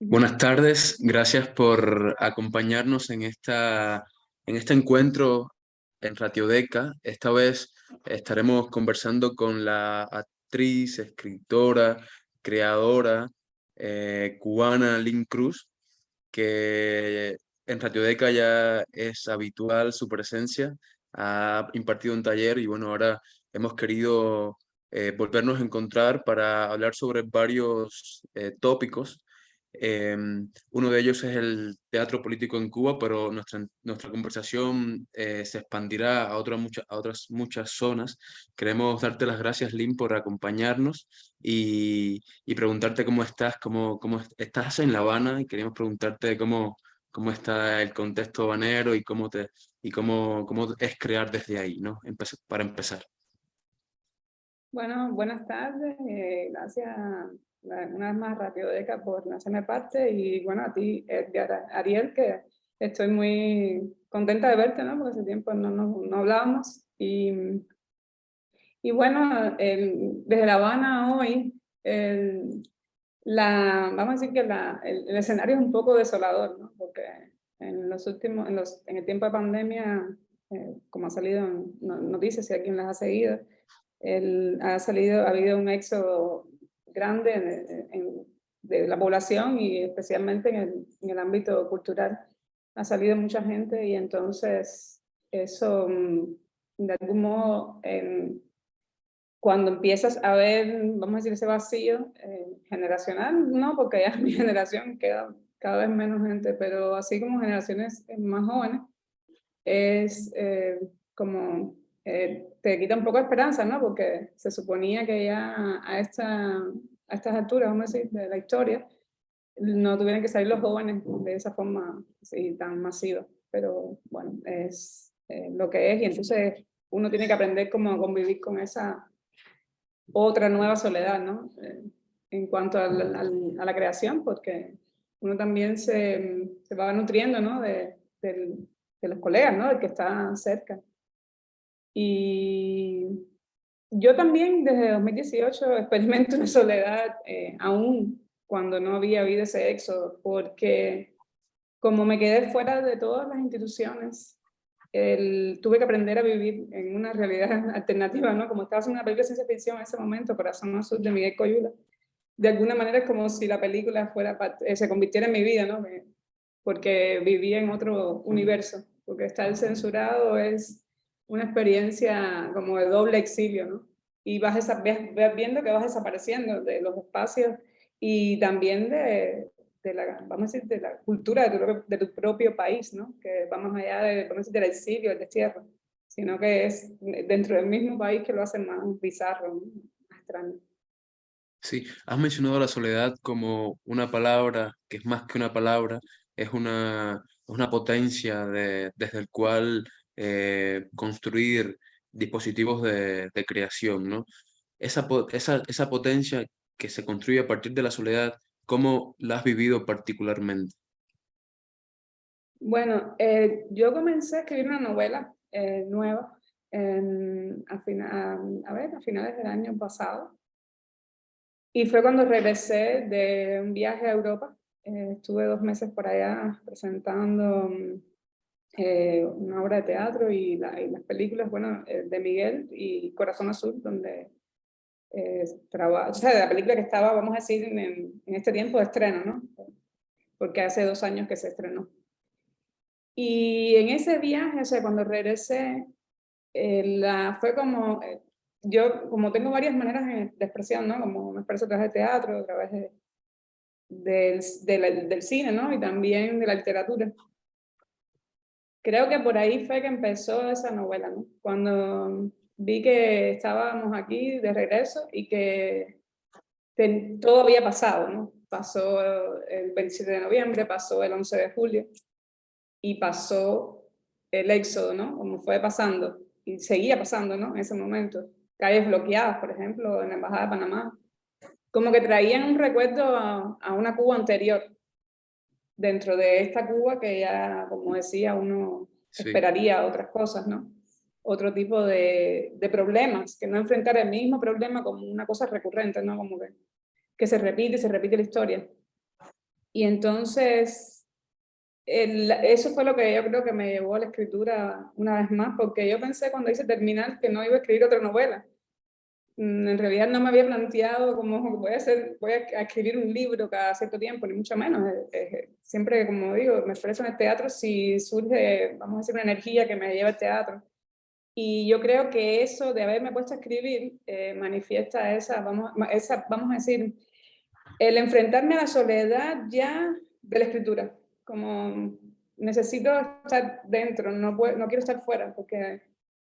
Buenas tardes, gracias por acompañarnos en este encuentro en Ratiodeca. Esta vez estaremos conversando con la actriz, escritora, creadora cubana Lynn Cruz, que en Ratiodeca ya es habitual su presencia. Ha impartido un taller y bueno, ahora hemos querido volvernos a encontrar para hablar sobre varios tópicos. Uno de ellos es el teatro político en Cuba, pero nuestra conversación se expandirá a otras muchas zonas. Queremos darte las gracias, Lynn, por acompañarnos y preguntarte cómo estás, estás en La Habana, y queríamos preguntarte cómo está el contexto habanero y cómo es crear desde ahí, ¿no? Para empezar. Bueno, buenas tardes. Gracias una vez más Ratiodeca por hacerme parte y bueno, a ti, Edgar Ariel, que estoy muy contenta de verte, ¿no? Porque hace tiempo no hablábamos y bueno, desde La Habana hoy, vamos a decir que el escenario es un poco desolador, ¿no? Porque en el tiempo de pandemia, como ha salido en noticias, si alguien las ha seguido, ha habido un éxodo grande de la población y especialmente en el ámbito cultural. Ha salido mucha gente y entonces eso, de algún modo, cuando empiezas a ver, vamos a decir, ese vacío generacional, no, porque ya en mi generación queda cada vez menos gente, pero así como generaciones más jóvenes, es como te quita un poco de esperanza, ¿no? Porque se suponía que ya a estas alturas, vamos a decir, de la historia, no tuvieran que salir los jóvenes de esa forma así tan masiva. Pero bueno, es lo que es y entonces uno tiene que aprender cómo a convivir con esa otra nueva soledad, ¿no? En cuanto a la creación, porque uno también se va nutriendo, ¿no? De los colegas, ¿no? Del que está cerca. Y yo también desde 2018 experimento una soledad, aún cuando no había habido ese éxodo, porque como me quedé fuera de todas las instituciones, tuve que aprender a vivir en una realidad alternativa, ¿no? Como estaba haciendo una película de ciencia ficción en ese momento, Corazón Azul de Miguel Coyula, de alguna manera es como si la película se convirtiera en mi vida, ¿no? Porque vivía en otro universo, porque estar censurado es una experiencia como de doble exilio, ¿no? Y ves viendo que vas desapareciendo de los espacios y también vamos a decir, de la cultura de tu propio país, ¿no? Que va más allá vamos a decir, del exilio, del destierro, sino que es dentro del mismo país que lo hace más bizarro, ¿no? Más extraño. Sí, has mencionado la soledad como una palabra que es más que una palabra, es una potencia desde el cual construir dispositivos de creación, ¿no? Esa potencia que se construye a partir de la soledad, ¿cómo la has vivido particularmente? Bueno, yo comencé a escribir una novela nueva a finales del año pasado. Y fue cuando regresé de un viaje a Europa. Estuve 2 meses por allá presentando una obra de teatro y las películas, bueno, de Miguel y Corazón Azul, donde o sea, la película que estaba, vamos a decir, en este tiempo de estreno, ¿no? Porque hace 2 años que se estrenó. Y en ese viaje, o sea, cuando regresé, fue como, yo como tengo varias maneras de expresión, ¿no? Como me expreso a través de teatro, a través del cine, ¿no? Y también de la literatura. Creo que por ahí fue que empezó esa novela, ¿no? Cuando vi que estábamos aquí de regreso y que todo había pasado, ¿no? Pasó el 27 de noviembre, pasó el 11 de julio y pasó el éxodo, ¿no? Como fue pasando y seguía pasando, ¿no? En ese momento. Calles bloqueadas, por ejemplo, en la Embajada de Panamá. Como que traían un recuerdo a una Cuba anterior, dentro de esta Cuba que ya, como decía, uno Sí. esperaría otras cosas, ¿no? Otro tipo de problemas, que no enfrentar el mismo problema como una cosa recurrente, ¿no? Como que se repite la historia. Y entonces, eso fue lo que yo creo que me llevó a la escritura una vez más, porque yo pensé cuando hice Terminal que no iba a escribir otra novela. En realidad no me había planteado como voy a escribir un libro cada cierto tiempo, ni mucho menos. Siempre, como digo, me expreso en el teatro si surge, vamos a decir, una energía que me lleva al teatro. Y yo creo que eso de haberme puesto a escribir manifiesta vamos a decir, el enfrentarme a la soledad ya de la escritura. Como necesito estar dentro, no quiero estar fuera, porque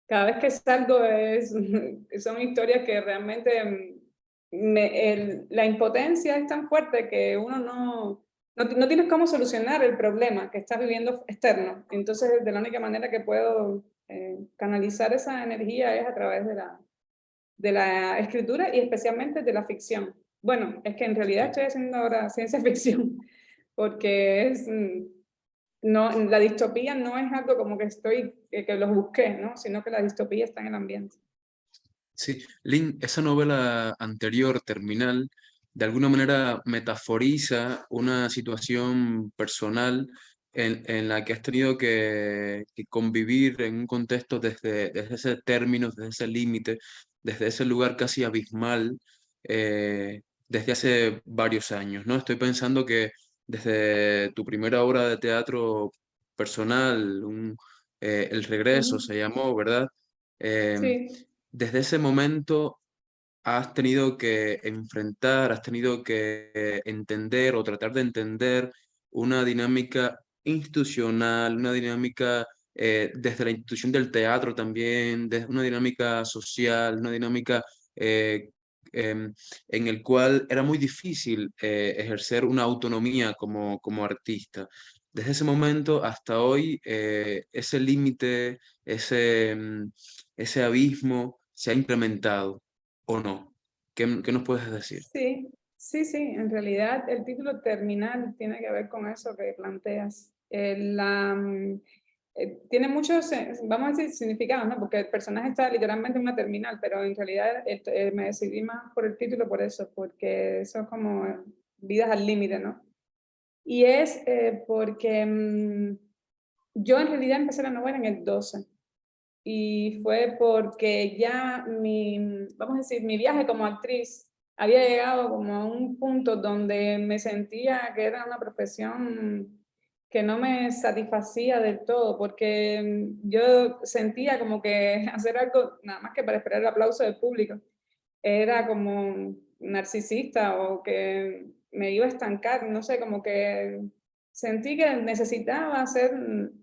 cada vez que salgo son historias que realmente la impotencia es tan fuerte que uno no tienes cómo solucionar el problema que estás viviendo externo. Entonces, de la única manera que puedo canalizar esa energía es a través de la escritura y especialmente de la ficción. Bueno, es que en realidad estoy haciendo ahora ciencia ficción, porque no, la distopía no es algo como que los busqué, ¿no? Sino que la distopía está en el ambiente. Sí, Lynn, esa novela anterior, Terminal, de alguna manera metaforiza una situación personal en la que has tenido que convivir en un contexto desde ese término, desde ese límite, desde ese lugar casi abismal, desde hace varios años, ¿no? Estoy pensando que desde tu primera obra de teatro personal, El Regreso Mm, se llamó, ¿verdad? Em, sí, Desde ese momento has tenido que enfrentar, has tenido que entender o tratar de entender una dinámica institucional, una dinámica desde la institución del teatro también, desde una dinámica social, una dinámica eh, em, en el cual era muy difícil ejercer una autonomía como artista. Desde ese momento hasta hoy, ese límite, ese abismo se ha incrementado o no. ¿Qué nos puedes decir? sí, sí, sí. En realidad el título Terminal tiene que ver con eso que planteas. Tiene muchos, vamos a decir, significados, ¿no? Porque el personaje está literalmente en una terminal, pero en realidad me decidí más por el título por eso, porque eso es como vidas al límite, ¿no? Y es porque yo en realidad empecé la novela en el 12 y fue porque ya vamos a decir, mi viaje como actriz había llegado como a un punto donde me sentía que era una profesión que no me satisfacía del todo, porque yo sentía como que hacer algo nada más que para esperar el aplauso del público era como narcisista o que me iba a estancar, no sé, como que sentí que necesitaba hacer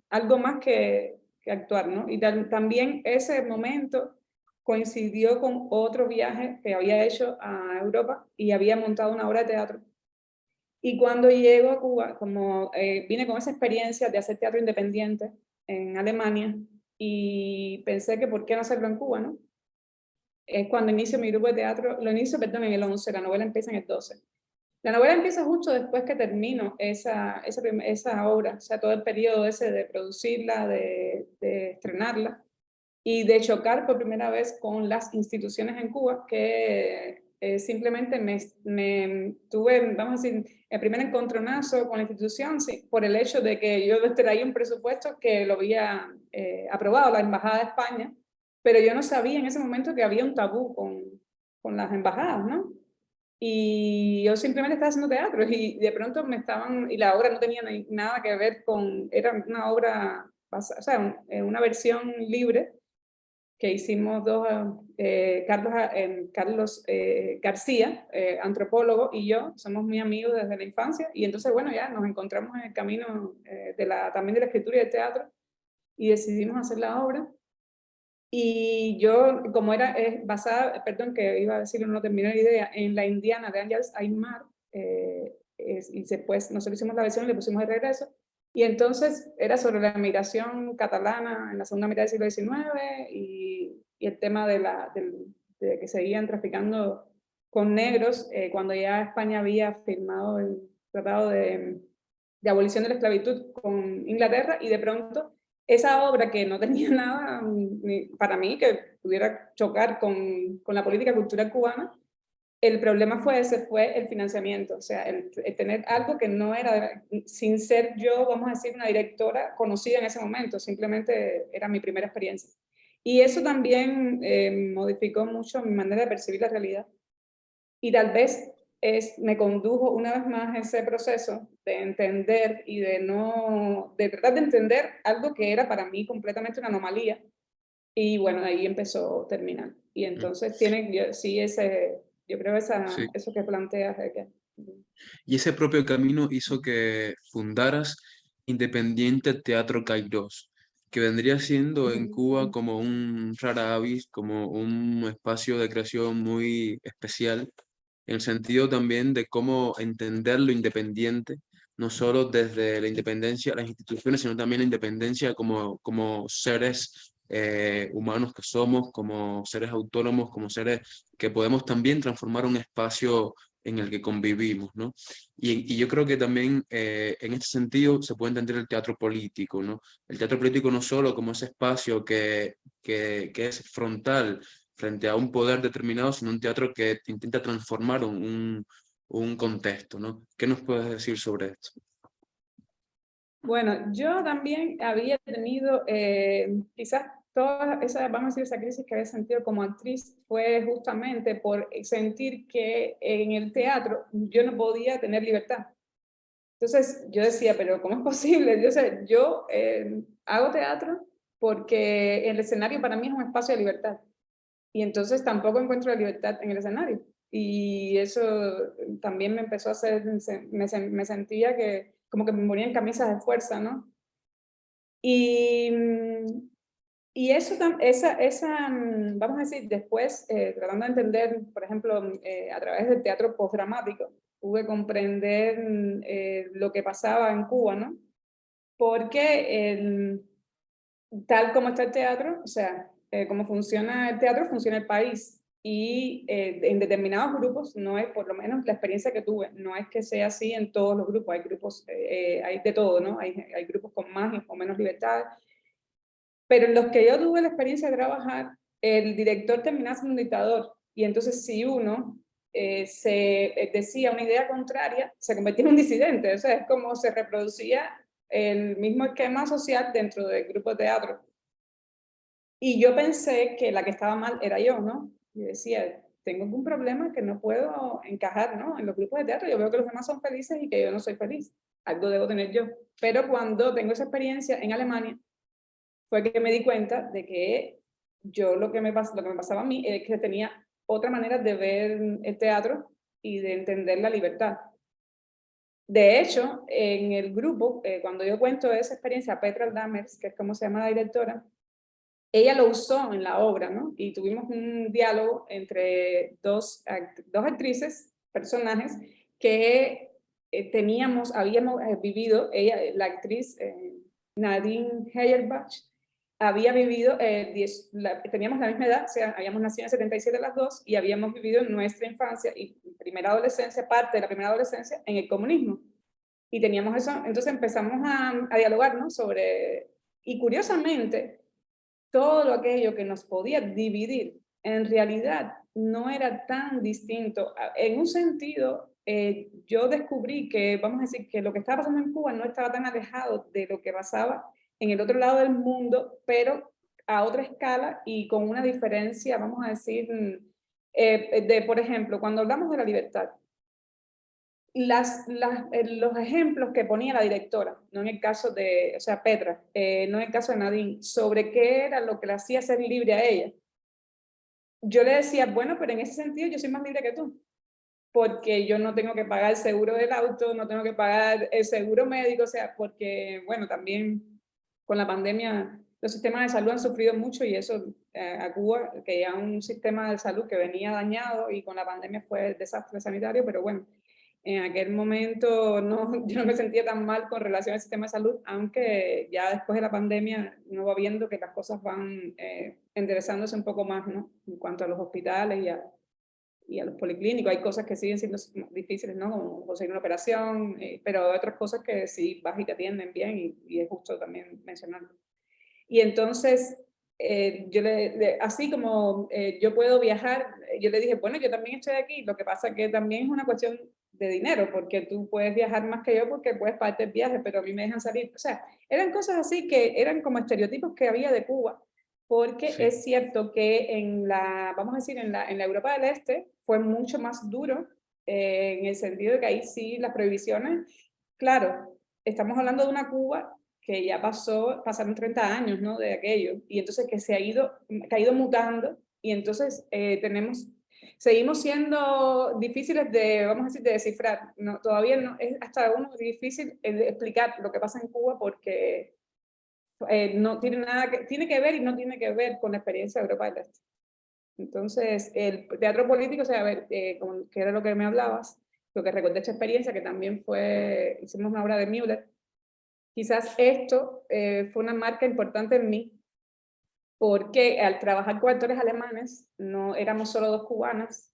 algo más que actuar, ¿no? Y también ese momento coincidió con otro viaje que había hecho a Europa y había montado una obra de teatro. Y cuando llego a Cuba, como vine con esa experiencia de hacer teatro independiente en Alemania y pensé que por qué no hacerlo en Cuba, ¿no? Es cuando inicio mi grupo de teatro, lo inicio, perdón, en el 11, la novela empieza en el 12. La novela empieza justo después que termino esa obra, o sea, todo el periodo ese de producirla, de estrenarla y de chocar por primera vez con las instituciones en Cuba que simplemente me tuve, vamos a decir, el primer encontronazo con la institución sí, por el hecho de que yo traía un presupuesto que lo había aprobado la Embajada de España, pero yo no sabía en ese momento que había un tabú con las embajadas, ¿no? Y yo simplemente estaba haciendo teatro y de pronto y la obra no tenía nada que ver era una obra, o sea, una versión libre que hicimos Carlos García, antropólogo, y yo, somos muy amigos desde la infancia, y entonces, bueno, ya nos encontramos en el camino también de la escritura y del teatro, y decidimos hacer la obra. Y yo, como era basada, perdón, que iba a decirlo, no terminé la idea, en la indiana de Ángels Aymar, y después nosotros hicimos la versión y le pusimos el regreso, y entonces era sobre la migración catalana en la segunda mitad del siglo XIX y el tema de que seguían traficando con negros cuando ya España había firmado el tratado de abolición de la esclavitud con Inglaterra y de pronto esa obra que no tenía nada para mí que pudiera chocar con la política cultural cubana, El problema fue ese, fue el financiamiento, o sea, el tener algo que no era, sin ser yo, vamos a decir, una directora conocida en ese momento, simplemente era mi primera experiencia. Y eso también modificó mucho mi manera de percibir la realidad. Y tal vez me condujo una vez más ese proceso de entender y de tratar de entender algo que era para mí completamente una anomalía. Y bueno, ahí empezó terminar. Y Mm, entonces sí, yo creo sí. eso que planteas de que... Y ese propio camino hizo que fundaras Independiente Teatro Kairos, que vendría siendo en Cuba como un rara avis, como un espacio de creación muy especial, en el sentido también de cómo entender lo independiente, no solo desde la independencia de las instituciones, sino también la independencia como seres humanos que somos, como seres autónomos, como seres que podemos también transformar un espacio en el que convivimos, ¿no? Y yo creo que también en este sentido se puede entender el teatro político, ¿no? El teatro político no solo como ese espacio que es frontal frente a un poder determinado, sino un teatro que intenta transformar un contexto, ¿no? ¿Qué nos puedes decir sobre esto? Bueno, yo también había tenido, quizás toda esa, vamos a decir, esa crisis que había sentido como actriz fue justamente por sentir que en el teatro yo no podía tener libertad. Entonces yo decía, pero ¿cómo es posible? Yo hago teatro porque el escenario para mí es un espacio de libertad. Y entonces tampoco encuentro la libertad en el escenario. Y eso también me empezó a hacer, me sentía que como que me morían camisas de fuerza, ¿no? Y, y eso, vamos a decir, después, tratando de entender, por ejemplo, a través del teatro postdramático, pude comprender lo que pasaba en Cuba, ¿no? Porque tal como está el teatro, o sea, como funciona el teatro, funciona el país. Y en determinados grupos, no es, por lo menos la experiencia que tuve, no es que sea así en todos los grupos, hay grupos, hay de todo, ¿no? Hay grupos con más o menos libertad, pero en los que yo tuve la experiencia de trabajar, el director terminaba siendo un dictador, y entonces si uno decía una idea contraria, se convertía en un disidente, o sea, es como se reproducía el mismo esquema social dentro del grupo de teatro. Y yo pensé que la que estaba mal era yo, ¿no? Y decía, tengo un problema que no puedo encajar, ¿no? En los grupos de teatro yo veo que los demás son felices y que yo no soy feliz. Algo debo tener yo. Pero cuando tengo esa experiencia en Alemania, fue que me di cuenta de que yo lo que me pasaba a mí es que tenía otra manera de ver el teatro y de entender la libertad. De hecho, en el grupo, cuando yo cuento esa experiencia a Petra Lammers, que es como se llama la directora, ella lo usó en la obra, ¿no? Y tuvimos un diálogo entre dos actrices, personajes, que habíamos vivido, ella, la actriz Nadine Heyerbach, había vivido, teníamos la misma edad, o sea, habíamos nacido en 77 las dos y habíamos vivido nuestra infancia y primera adolescencia, parte de la primera adolescencia, en el comunismo. Y teníamos eso, entonces empezamos a dialogar, ¿no? Y curiosamente, todo lo aquello que nos podía dividir, en realidad no era tan distinto. En un sentido, yo descubrí que, vamos a decir, que lo que estaba pasando en Cuba no estaba tan alejado de lo que pasaba en el otro lado del mundo, pero a otra escala y con una diferencia, vamos a decir, por ejemplo, cuando hablamos de la libertad, los ejemplos que ponía la directora, no en el caso de, o sea, Petra, no en el caso de Nadine, sobre qué era lo que le hacía ser libre a ella. Yo le decía, bueno, pero en ese sentido yo soy más libre que tú, porque yo no tengo que pagar el seguro del auto, no tengo que pagar el seguro médico, o sea, porque, bueno, también con la pandemia los sistemas de salud han sufrido mucho y eso a Cuba, que ya un sistema de salud que venía dañado y con la pandemia fue el desastre sanitario, pero bueno, en aquel momento no, yo no me sentía tan mal con relación al sistema de salud, aunque ya después de la pandemia uno va viendo que las cosas van enderezándose un poco más, ¿no? En cuanto a los hospitales y a los policlínicos. Hay cosas que siguen siendo difíciles, ¿no? Como conseguir una operación, pero hay otras cosas que sí vas y te atienden bien y es justo también mencionarlo. Y entonces, así como yo puedo viajar, yo le dije, bueno, yo también estoy aquí, lo que pasa que también es una cuestión de dinero, porque tú puedes viajar más que yo porque puedes pagarte el viaje, pero a mí me dejan salir. O sea, eran cosas así que eran como estereotipos que había de Cuba, porque Sí, es cierto que vamos a decir, en la Europa del Este fue mucho más duro, en el sentido de que ahí sí las prohibiciones, claro, estamos hablando de una Cuba que ya pasaron 30 años, ¿no? De aquello, y entonces que ha ido mutando, y entonces seguimos siendo difíciles de, vamos a decir, de descifrar, ¿no? Todavía no, es hasta uno difícil de explicar lo que pasa en Cuba porque no tiene nada tiene que ver y no tiene que ver con la experiencia de Europa del Este. Entonces, el teatro político, o sea, a ver, que era lo que me hablabas, lo que recordé esta experiencia, que también hicimos una obra de Müller. Quizás esto fue una marca importante en mí, porque al trabajar con actores alemanes, no éramos solo dos cubanas,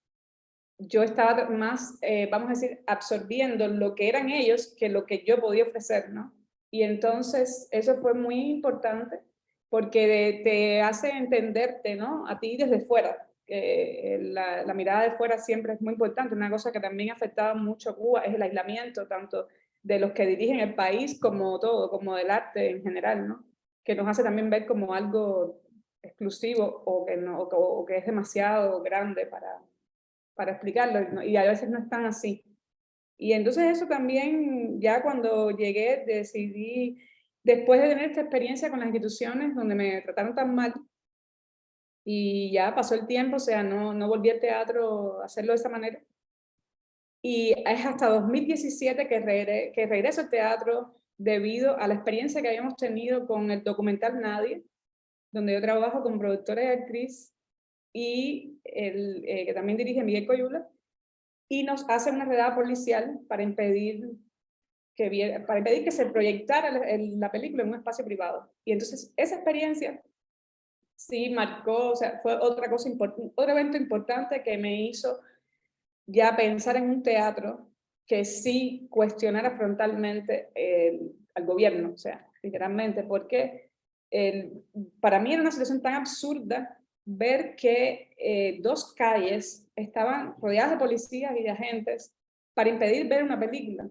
yo estaba más, vamos a decir, absorbiendo lo que eran ellos que lo que yo podía ofrecer, ¿no? Y entonces eso fue muy importante porque te hace entenderte, ¿no? A ti desde fuera. La mirada de fuera siempre es muy importante. Una cosa que también afectaba mucho a Cuba es el aislamiento, tanto de los que dirigen el país como todo, como del arte en general, ¿no? Que nos hace también ver como algo exclusivo o que, no, o que es demasiado grande para explicarlo, ¿no? Y a veces no es tan así. Y entonces eso también, ya cuando llegué, decidí, después de tener esta experiencia con las instituciones donde me trataron tan mal, y ya pasó el tiempo, o sea, no volví al teatro a hacerlo de esa manera. Y es hasta 2017 que regreso al teatro debido a la experiencia que habíamos tenido con el documental Nadie, donde yo trabajo como productora y actriz, y que también dirige Miguel Coyula, y nos hace una redada policial para impedir que se proyectara la película en un espacio privado. Y entonces esa experiencia sí marcó, o sea, fue otro evento importante que me hizo ya pensar en un teatro que sí cuestionara frontalmente al gobierno, o sea, literalmente, porque para mí era una situación tan absurda ver que dos calles estaban rodeadas de policías y de agentes para impedir ver una película.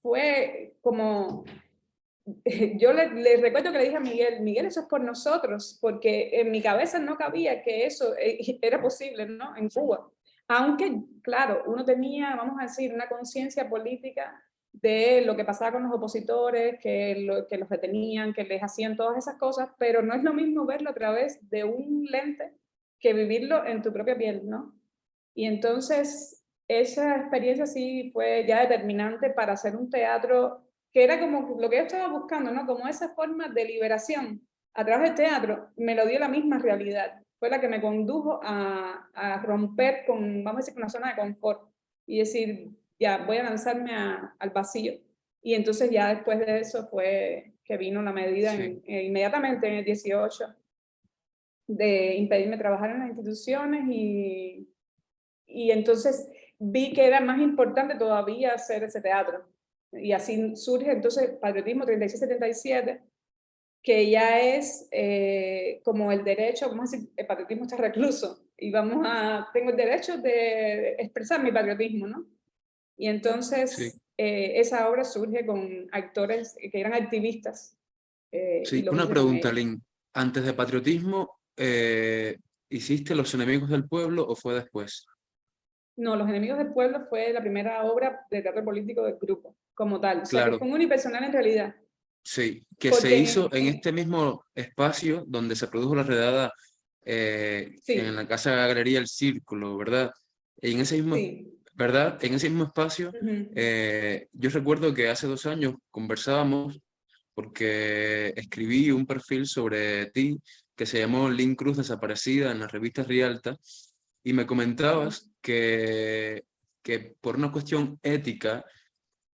Fue como, yo le recuerdo que le dije a Miguel, Miguel, eso es por nosotros, porque en mi cabeza no cabía que eso era posible, ¿no? En Cuba. Aunque, claro, uno tenía, vamos a decir, una conciencia política de lo que pasaba con los opositores, que los detenían, que les hacían todas esas cosas, pero no es lo mismo verlo a través de un lente que vivirlo en tu propia piel, ¿no? Y entonces, esa experiencia sí fue ya determinante para hacer un teatro que era como lo que yo estaba buscando, ¿no? Como esa forma de liberación a través del teatro, me lo dio la misma realidad. Fue la que me condujo a romper con, vamos a decir, con una zona de confort y decir, ya, voy a lanzarme al vacío. Y entonces ya después de eso fue que vino la medida sí. inmediatamente en el 18 de impedirme trabajar en las instituciones y entonces vi que era más importante todavía hacer ese teatro. Y así surge entonces Patriotismo 3677, que ya es como el derecho, vamos a decir, el patriotismo está recluso, y tengo el derecho de expresar mi patriotismo, ¿no? Y Sí, entonces esa obra surge con actores que eran activistas, y sí. lo Una hice con pregunta, ellos. Lynn. Antes de Patriotismo, ¿hiciste Los Enemigos del Pueblo o fue después? No, Los Enemigos del Pueblo fue la primera obra de teatro político del grupo, como tal. O sea, que Claro, fue un unipersonal en realidad. sí. Que se Porque hizo en este mismo espacio donde se produjo la redada en sí, la Casa Galería El Círculo, ¿verdad? En ese mismo, sí. ¿verdad? En ese mismo espacio, Ujú. yo recuerdo que hace 2 años conversábamos porque escribí un perfil sobre ti que se llamó Lynn Cruz Desaparecida en la revista Rialta y me Sí. comentabas que por una cuestión ética,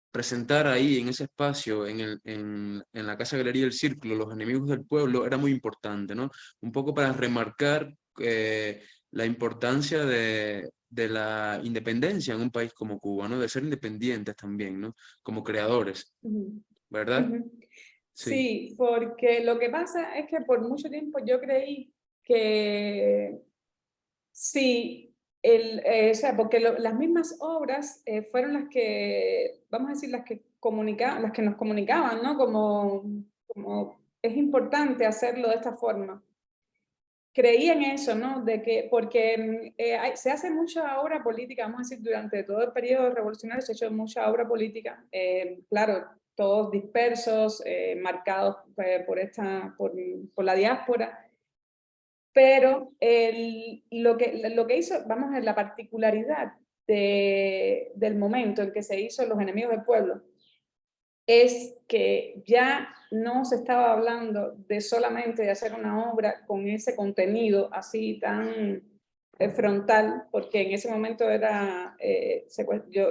presentar ahí en ese espacio, en la Casa Galería del Círculo, Los Enemigos del Pueblo, era muy importante, ¿no? Un poco para remarcar la importancia de la independencia en un país como Cuba, ¿no? De ser independientes también, ¿no? Como creadores, Ujú. ¿verdad? Ujú. Sí, Sí, porque lo que pasa es que por mucho tiempo yo creí que sí, o sea, porque las mismas obras fueron las que, vamos a decir, las que comunicaban, las que nos comunicaban, ¿no? Como es importante hacerlo de esta forma. Creí en eso, ¿no? De que, porque se hace mucha obra política, vamos a decir, durante todo el periodo revolucionario se ha hecho mucha obra política, claro, todos dispersos, marcados por la diáspora, pero lo que hizo, vamos a ver, la particularidad del momento en que se hizo Los Enemigos del Pueblo, es que ya no se estaba hablando de solamente de hacer una obra con ese contenido así tan frontal, porque en ese momento era,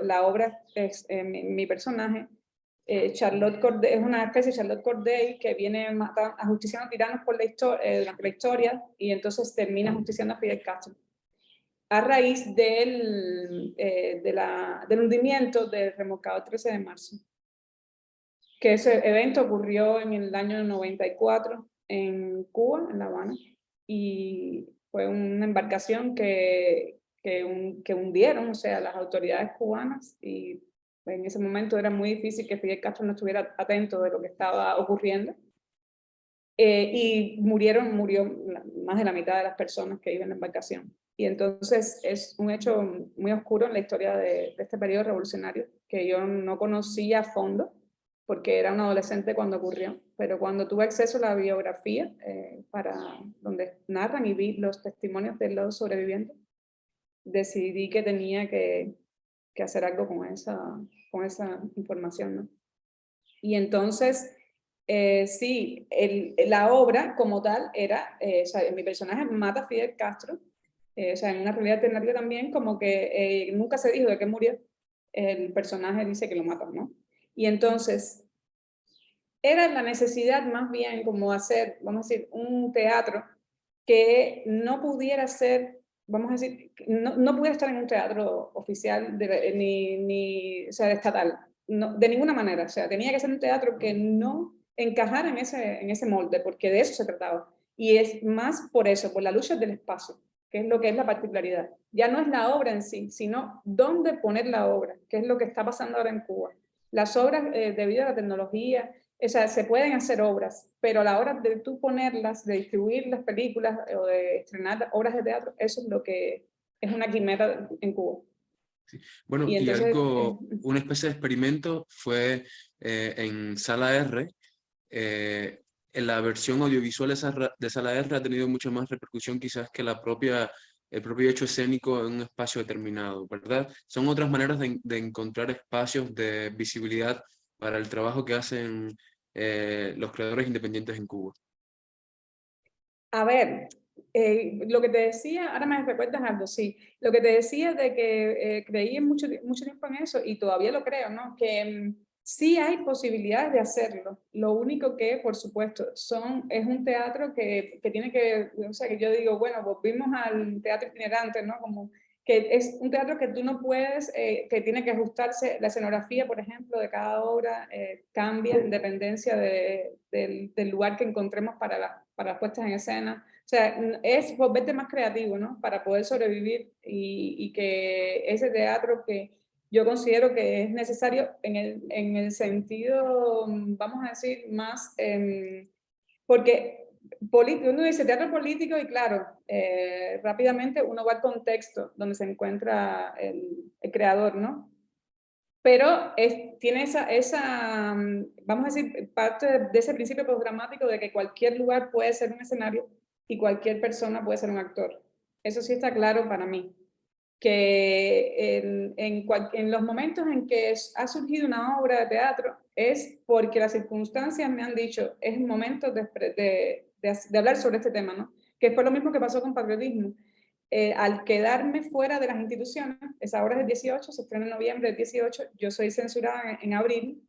la obra es, mi personaje, Charlotte Corday, es una especie de Charlotte Corday que viene ajusticiando tiranos por durante la historia y entonces termina ajusticiando a Fidel Castro a raíz del hundimiento del remolcador 13 de marzo, que ese evento ocurrió en el año 94 en Cuba, en La Habana, y fue una embarcación que hundieron, o sea, las autoridades cubanas, y en ese momento era muy difícil que Fidel Castro no estuviera atento de lo que estaba ocurriendo, y murió más de la mitad de las personas que iban en la embarcación. Y entonces es un hecho muy oscuro en la historia de este periodo revolucionario, que yo no conocía a fondo, porque era un adolescente cuando ocurrió, pero cuando tuve acceso a la biografía, donde narran y vi los testimonios de los sobrevivientes, decidí que tenía que hacer algo con esa información, ¿no? Y entonces, sí, la obra como tal era, o sea, mi personaje mata a Fidel Castro, o sea, en una realidad alternativa también, como que nunca se dijo de qué murió, el personaje dice que lo matan, ¿no? Y entonces, era la necesidad más bien como hacer, vamos a decir, un teatro que no pudiera ser, vamos a decir, no pudiera estar en un teatro oficial o sea, estatal, no, de ninguna manera, o sea, tenía que ser un teatro que no encajara en ese molde, porque de eso se trataba. Y es más por eso, por la lucha del espacio, que es lo que es la particularidad. Ya no es la obra en sí, sino dónde poner la obra, que es lo que está pasando ahora en Cuba. Las obras, debido a la tecnología, o sea, se pueden hacer obras, pero a la hora de tú ponerlas, de distribuir las películas o de estrenar obras de teatro, eso es lo que es una quimera en Cuba. sí. Bueno, Y y entonces, una especie de experimento fue en Sala R. En la versión audiovisual de Sala R ha tenido mucha más repercusión quizás que el propio hecho escénico en un espacio determinado, ¿verdad? Son otras maneras de encontrar espacios de visibilidad para el trabajo que hacen los creadores independientes en Cuba. a ver, lo que te decía, ahora me recuerdas algo, sí, lo que te decía de que creí en mucho tiempo en eso y todavía lo creo, ¿no? Que sí hay posibilidades de hacerlo. Lo único que, por supuesto, es un teatro que tiene que, o sea, que yo digo, bueno, volvimos al teatro itinerante, ¿no? Como que es un teatro que tú no puedes, que tiene que ajustarse, la escenografía, por ejemplo, de cada obra cambia en dependencia del lugar que encontremos para las puestas en escena. O sea, es volverte más creativo, ¿no? Para poder sobrevivir y que ese teatro que yo considero que es necesario en el sentido, vamos a decir, más, porque uno dice teatro político y claro, rápidamente uno va al contexto donde se encuentra el creador, ¿no? Pero tiene vamos a decir, parte de ese principio postdramático de que cualquier lugar puede ser un escenario y cualquier persona puede ser un actor. Eso sí está claro para mí, que en los momentos en que ha surgido una obra de teatro es porque las circunstancias me han dicho, es el momento de hablar sobre este tema, ¿no? Que fue lo mismo que pasó con patriotismo. Al quedarme fuera de las instituciones, esa obra es del 18, se estrena en noviembre del 18, yo soy censurada en abril,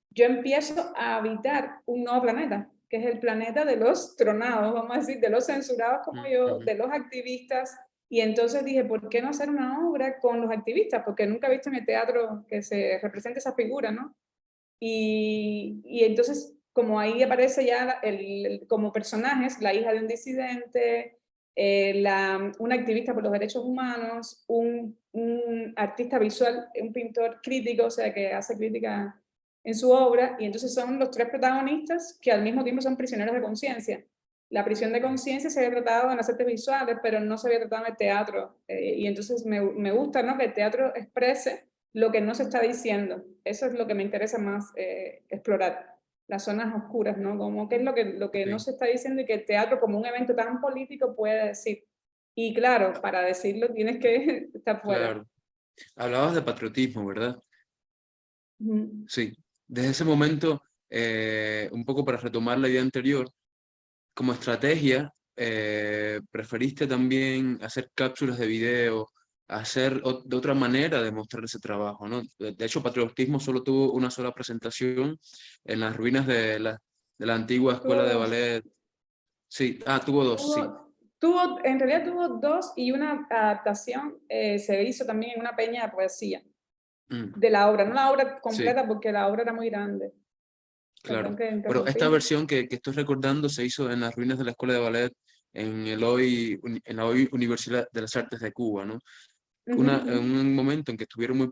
yo empiezo a habitar un nuevo planeta, que es el planeta de los tronados, vamos a decir, de los censurados como yo, Ujú. de los activistas, y entonces dije, ¿por qué no hacer una obra con los activistas? Porque nunca he visto en el teatro que se represente esa figura, ¿no? Y entonces como ahí aparece ya como personajes, la hija de un disidente, una activista por los derechos humanos, un artista visual, un pintor crítico, o sea, que hace crítica en su obra, y entonces son los tres protagonistas que al mismo tiempo son prisioneros de conciencia. La prisión de conciencia se había tratado en las artes visuales, pero no se había tratado en el teatro, y entonces me gusta, ¿no?, que el teatro exprese lo que no se está diciendo. Eso es lo que me interesa más explorar, las zonas oscuras, ¿no? Como qué es lo que no Sí, se está diciendo y que el teatro, como un evento tan político, puede decir. Y claro, para decirlo tienes que estar fuera. claro. Hablabas de patriotismo, ¿verdad? Ujú. Sí. Desde ese momento, un poco para retomar la idea anterior, como estrategia, preferiste también hacer cápsulas de video, hacer de otra manera de mostrar ese trabajo, ¿no? De hecho, Patriotismo solo tuvo una sola presentación en las ruinas de la antigua escuela Tuvo de dos. ballet. Sí, tuvo dos, sí. En realidad tuvo dos y una adaptación se hizo también en una peña de poesía Mm, de la obra, no la obra sí, completa porque la obra era muy grande. Perdón claro. que Pero esta interrumpí. versión que estoy recordando se hizo en las ruinas de la escuela de ballet en la hoy Universidad de las Artes de Cuba, ¿no? Ujú, ujú. En un momento en que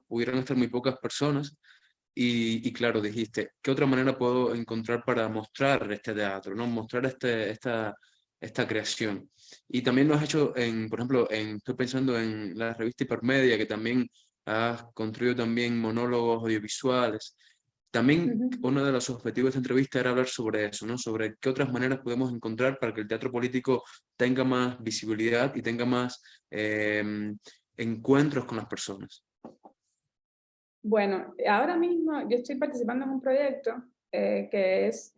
pudieron estar muy pocas personas y claro, dijiste, ¿qué otra manera puedo encontrar para mostrar este teatro, ¿no? Mostrar esta creación. Y también lo has hecho por ejemplo, estoy pensando en la revista Hipermedia, que también has construido también monólogos audiovisuales. También Ujú. uno de los objetivos de esta entrevista era hablar sobre eso, ¿no? Sobre qué otras maneras podemos encontrar para que el teatro político tenga más visibilidad y tenga más encuentros con las personas. Bueno, ahora mismo yo estoy participando en un proyecto que es,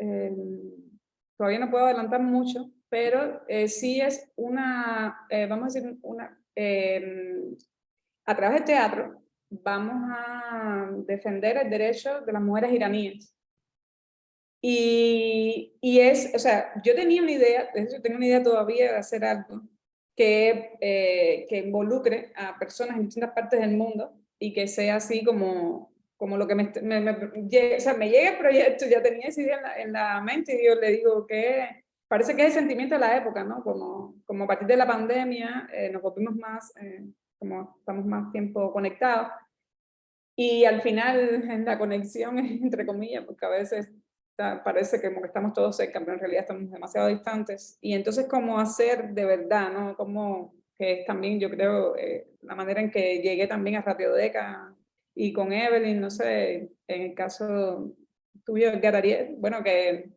todavía no puedo adelantar mucho, pero sí es vamos a decir, a través del teatro vamos a defender el derecho de las mujeres iraníes. O sea, yo tenía una idea, de hecho tengo una idea todavía de hacer algo que involucre a personas en distintas partes del mundo y que sea así como lo que o sea, me llega el proyecto, ya tenía esa idea en la mente y yo le digo que parece que es el sentimiento de la época, ¿no? Como a partir de la pandemia nos volvimos más, como estamos más tiempo conectados y al final la conexión es entre comillas, porque a veces parece que como que estamos todos cerca, pero en realidad estamos demasiado distantes. Y entonces, ¿cómo hacer de verdad, no? Como que es también, yo creo, la manera en que llegué también a Radiodeca y con Evelyn, no sé, en el caso tuyo, Edgar Ariel, bueno, que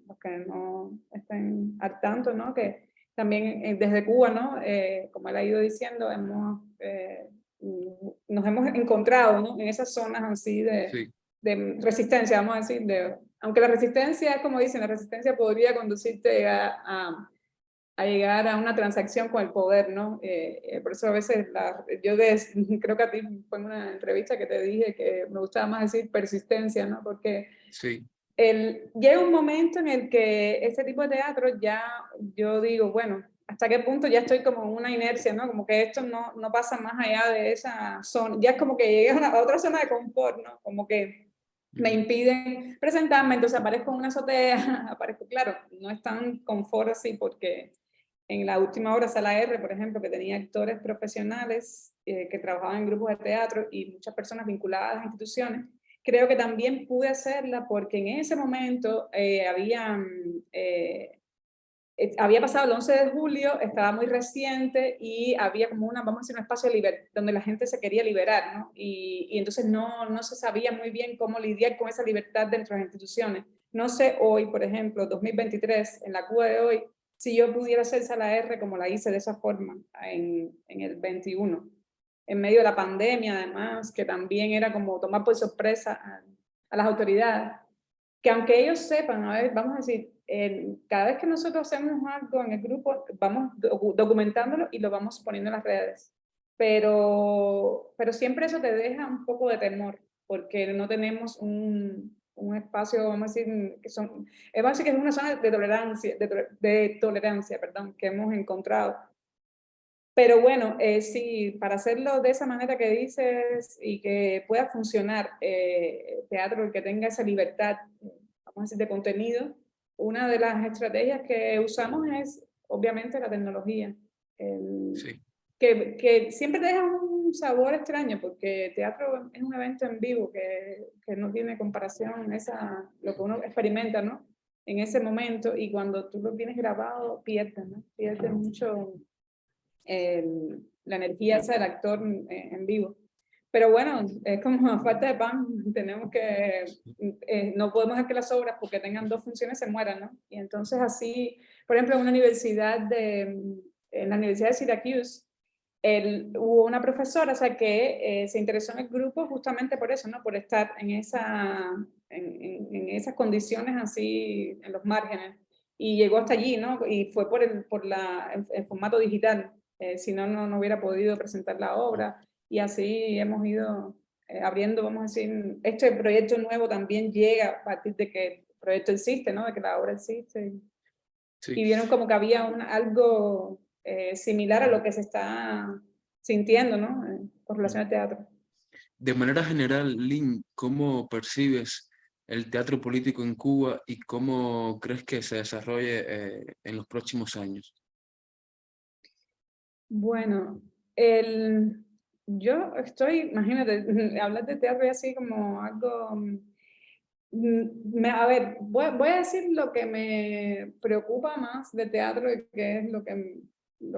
los que no estén al tanto, ¿no? Que también desde Cuba, ¿no? Como él ha ido diciendo, nos hemos encontrado, ¿no?, en esas zonas así Sí, de resistencia, vamos a decir, aunque la resistencia, como dicen, la resistencia podría conducirte a llegar a una transacción con el poder, ¿no? Por eso a veces creo que a ti fue en una entrevista que te dije que me gustaba más decir persistencia, ¿no? Porque sí, llega un momento en el que este tipo de teatro ya, yo digo, bueno, hasta qué punto ya estoy como en una inercia, ¿no? Como que esto no pasa más allá de esa zona, ya es como que llegué a otra zona de confort, ¿no? Como que me mm, impiden presentarme, entonces aparezco en una azotea, aparezco, claro, no es tan confort así porque en la última obra Sala R, por ejemplo, que tenía actores profesionales que trabajaban en grupos de teatro y muchas personas vinculadas a instituciones, creo que también pude hacerla porque en ese momento había pasado el 11 de julio, estaba muy reciente y había como vamos a decir, un espacio donde la gente se quería liberar, ¿no? Y entonces no se sabía muy bien cómo lidiar con esa libertad dentro de las instituciones. No sé hoy, por ejemplo, 2023, en la Cuba de hoy, si yo pudiera hacer Sala R como la hice de esa forma en el 21, en medio de la pandemia además, que también era como tomar por sorpresa a las autoridades que aunque ellos sepan, a ver, vamos a decir, cada vez que nosotros hacemos algo en el grupo, vamos documentándolo y lo vamos poniendo en las redes. Pero siempre eso te deja un poco de temor, porque no tenemos un espacio, vamos a decir, vamos a decir que es una zona de tolerancia, de tolerancia, perdón, que hemos encontrado. Pero bueno, sí, para hacerlo de esa manera que dices y que pueda funcionar teatro, que tenga esa libertad vamos a decir, de contenido, una de las estrategias que usamos es, obviamente, la tecnología. Sí, Que siempre te deja un sabor extraño, porque teatro es un evento en vivo que no tiene comparación, lo que uno experimenta, ¿no? En ese momento, y cuando tú lo tienes grabado, pierdes, ¿no? Pierdes mucho la energía esa del actor en vivo. Pero bueno, es como a falta de pan, tenemos que, no podemos hacer que las obras, porque tengan dos funciones, se mueran, ¿no? Y entonces así, por ejemplo, en una universidad en la Universidad de Syracuse, hubo una profesora, o sea, que se interesó en el grupo justamente por eso, ¿no? Por estar en esas condiciones así, en los márgenes. Y llegó hasta allí, ¿no? Y fue por el formato digital. Si no, no hubiera podido presentar la obra. Y así hemos ido abriendo, vamos a decir, este proyecto nuevo también llega a partir de que el proyecto existe, ¿no? De que la obra existe. sí. Y vieron como que había algo similar a lo que se está sintiendo, ¿no? Con relación al teatro. De manera general, Lynn, ¿cómo percibes el teatro político en Cuba y cómo crees que se desarrolle en los próximos años? Bueno, yo estoy, imagínate, hablar de teatro es así como algo... a ver, voy a decir lo que me preocupa más de teatro y que es lo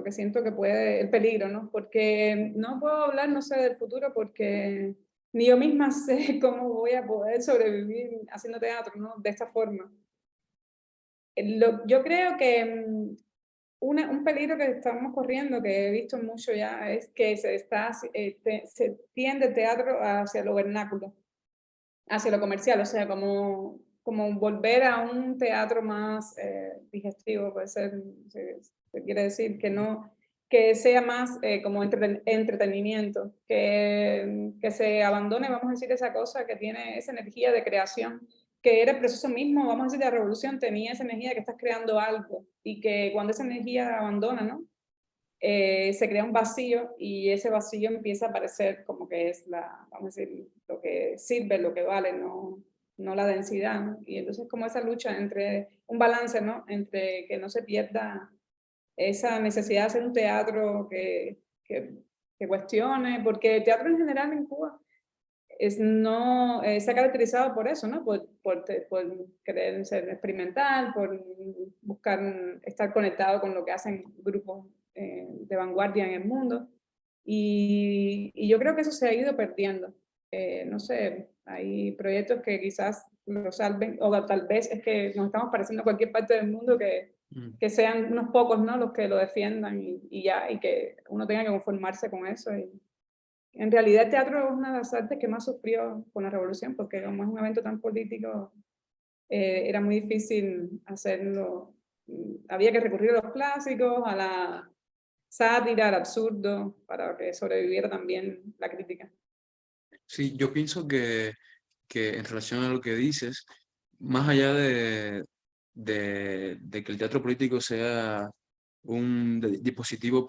que siento que puede, el peligro, ¿no? Porque no puedo hablar, no sé, del futuro porque ni yo misma sé cómo voy a poder sobrevivir haciendo teatro, ¿no? De esta forma. Yo creo que un peligro que estamos corriendo, que he visto mucho ya, es que se tiende el teatro hacia lo vernáculo, hacia lo comercial, o sea, como volver a un teatro más digestivo, puede ser, se quiere decir, que sea más como entretenimiento, que se abandone, vamos a decir, esa cosa que tiene esa energía de creación, que era el proceso mismo, vamos a decir, de la revolución, tenía esa energía de que estás creando algo, y que cuando esa energía abandona, ¿no? Se crea un vacío y ese vacío empieza a parecer como que es vamos a decir, lo que sirve, lo que vale, no la densidad, ¿no? Y entonces como esa lucha entre un balance, ¿no? Entre que no se pierda esa necesidad de hacer un teatro que cuestione, porque el teatro en general en Cuba no, se ha caracterizado por eso, ¿no? Por querer ser experimental, por buscar estar conectado con lo que hacen grupos de vanguardia en el mundo. Y yo creo que eso se ha ido perdiendo. No sé, hay proyectos que quizás lo salven, o tal vez es que nos estamos pareciendo a cualquier parte del mundo que sean unos pocos, ¿no? Los que lo defiendan y ya, y que uno tenga que conformarse con eso. En realidad el teatro es una de las artes que más sufrió con la revolución, porque como es un evento tan político, era muy difícil hacerlo. Había que recurrir a los clásicos, a la sátira, al absurdo, para que sobreviviera también la crítica. Sí, yo pienso que en relación a lo que dices, más allá de que el teatro político sea un dispositivo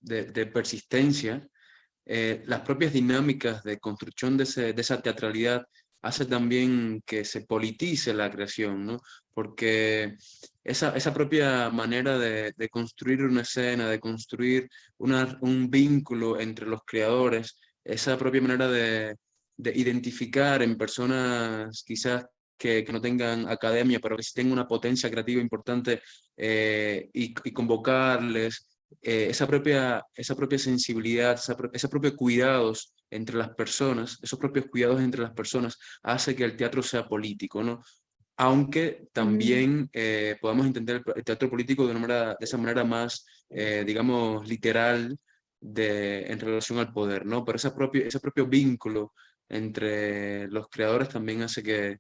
de persistencia, las propias dinámicas de construcción de esa teatralidad hace también que se politice la creación, ¿no? Porque esa propia manera de construir una escena, de construir un vínculo entre los creadores, esa propia manera de identificar en personas quizás que no tengan academia, pero que sí tengan una potencia creativa importante y convocarles esa propia sensibilidad, ese propio cuidados entre las personas, esos propios cuidados entre las personas, hace que el teatro sea político, ¿no? Aunque también podamos entender el teatro político de esa manera más, digamos, literal en relación al poder, ¿no? Pero ese propio vínculo entre los creadores también hace que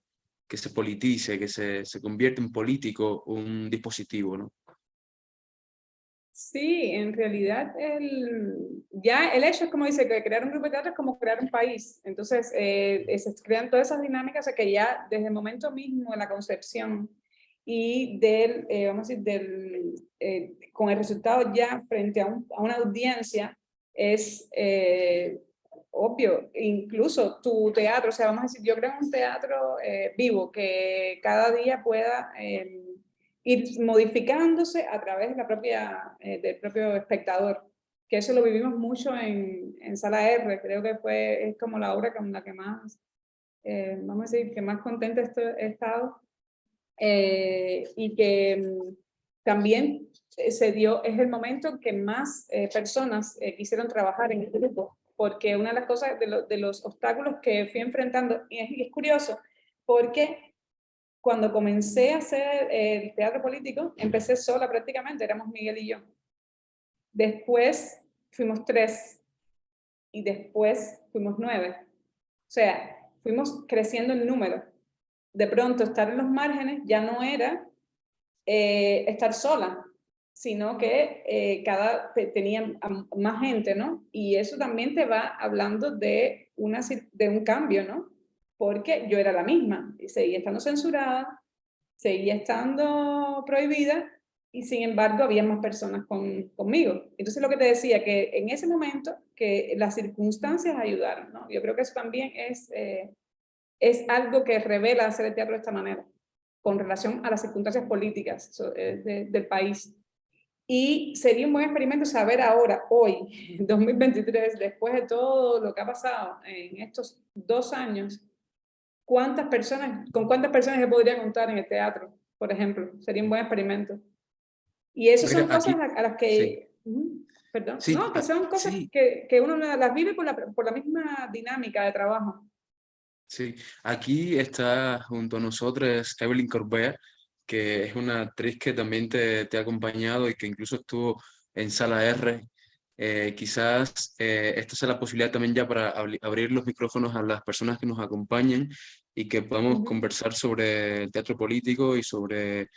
se politice, se convierte en político un dispositivo, ¿no? Sí, en realidad ya el hecho es como dice, que crear un grupo de teatro es como crear un país. Entonces, se crean todas esas dinámicas, o sea, que ya desde el momento mismo de la concepción y vamos a decir, con el resultado ya frente a una audiencia, es obvio, incluso tu teatro, o sea, vamos a decir, yo creo en un teatro vivo, que cada día pueda ir modificándose a través de la del propio espectador, que eso lo vivimos mucho en Sala R, creo que es como la obra con la que más, vamos a decir, que más contenta he estado, y que también es el momento que más personas quisieron trabajar en este grupo, porque una de las cosas, de los obstáculos que fui enfrentando, y es curioso, porque cuando comencé a hacer el teatro político, empecé sola prácticamente, éramos Miguel y yo. Después fuimos 3 y después fuimos 9. O sea, fuimos creciendo en número. De pronto estar en los márgenes ya no era estar sola, sino que tenía más gente, ¿no? Y eso también te va hablando de un cambio, ¿no? Porque yo era la misma, y seguía estando censurada, seguía estando prohibida, y sin embargo había más personas conmigo. Entonces lo que te decía, que en ese momento que las circunstancias ayudaron, ¿no? Yo creo que eso también es algo que revela hacer el teatro de esta manera, con relación a las circunstancias políticas del país. Y sería un buen experimento saber ahora, hoy, 2023, después de todo lo que ha pasado en estos 2 años, con cuántas personas se podría contar en el teatro, por ejemplo. Sería un buen experimento. Y eso Mira, son cosas aquí, a las sí, que, perdón, sí, no, que son cosas sí, que uno las vive por la misma dinámica de trabajo. sí. Aquí está junto a nosotros Evelyn Corbea, que es una actriz que también te ha acompañado y que incluso estuvo en Sala R. Quizás esta sea la posibilidad también ya para abrir los micrófonos a las personas que nos acompañan y que podamos conversar sobre el teatro político y sobre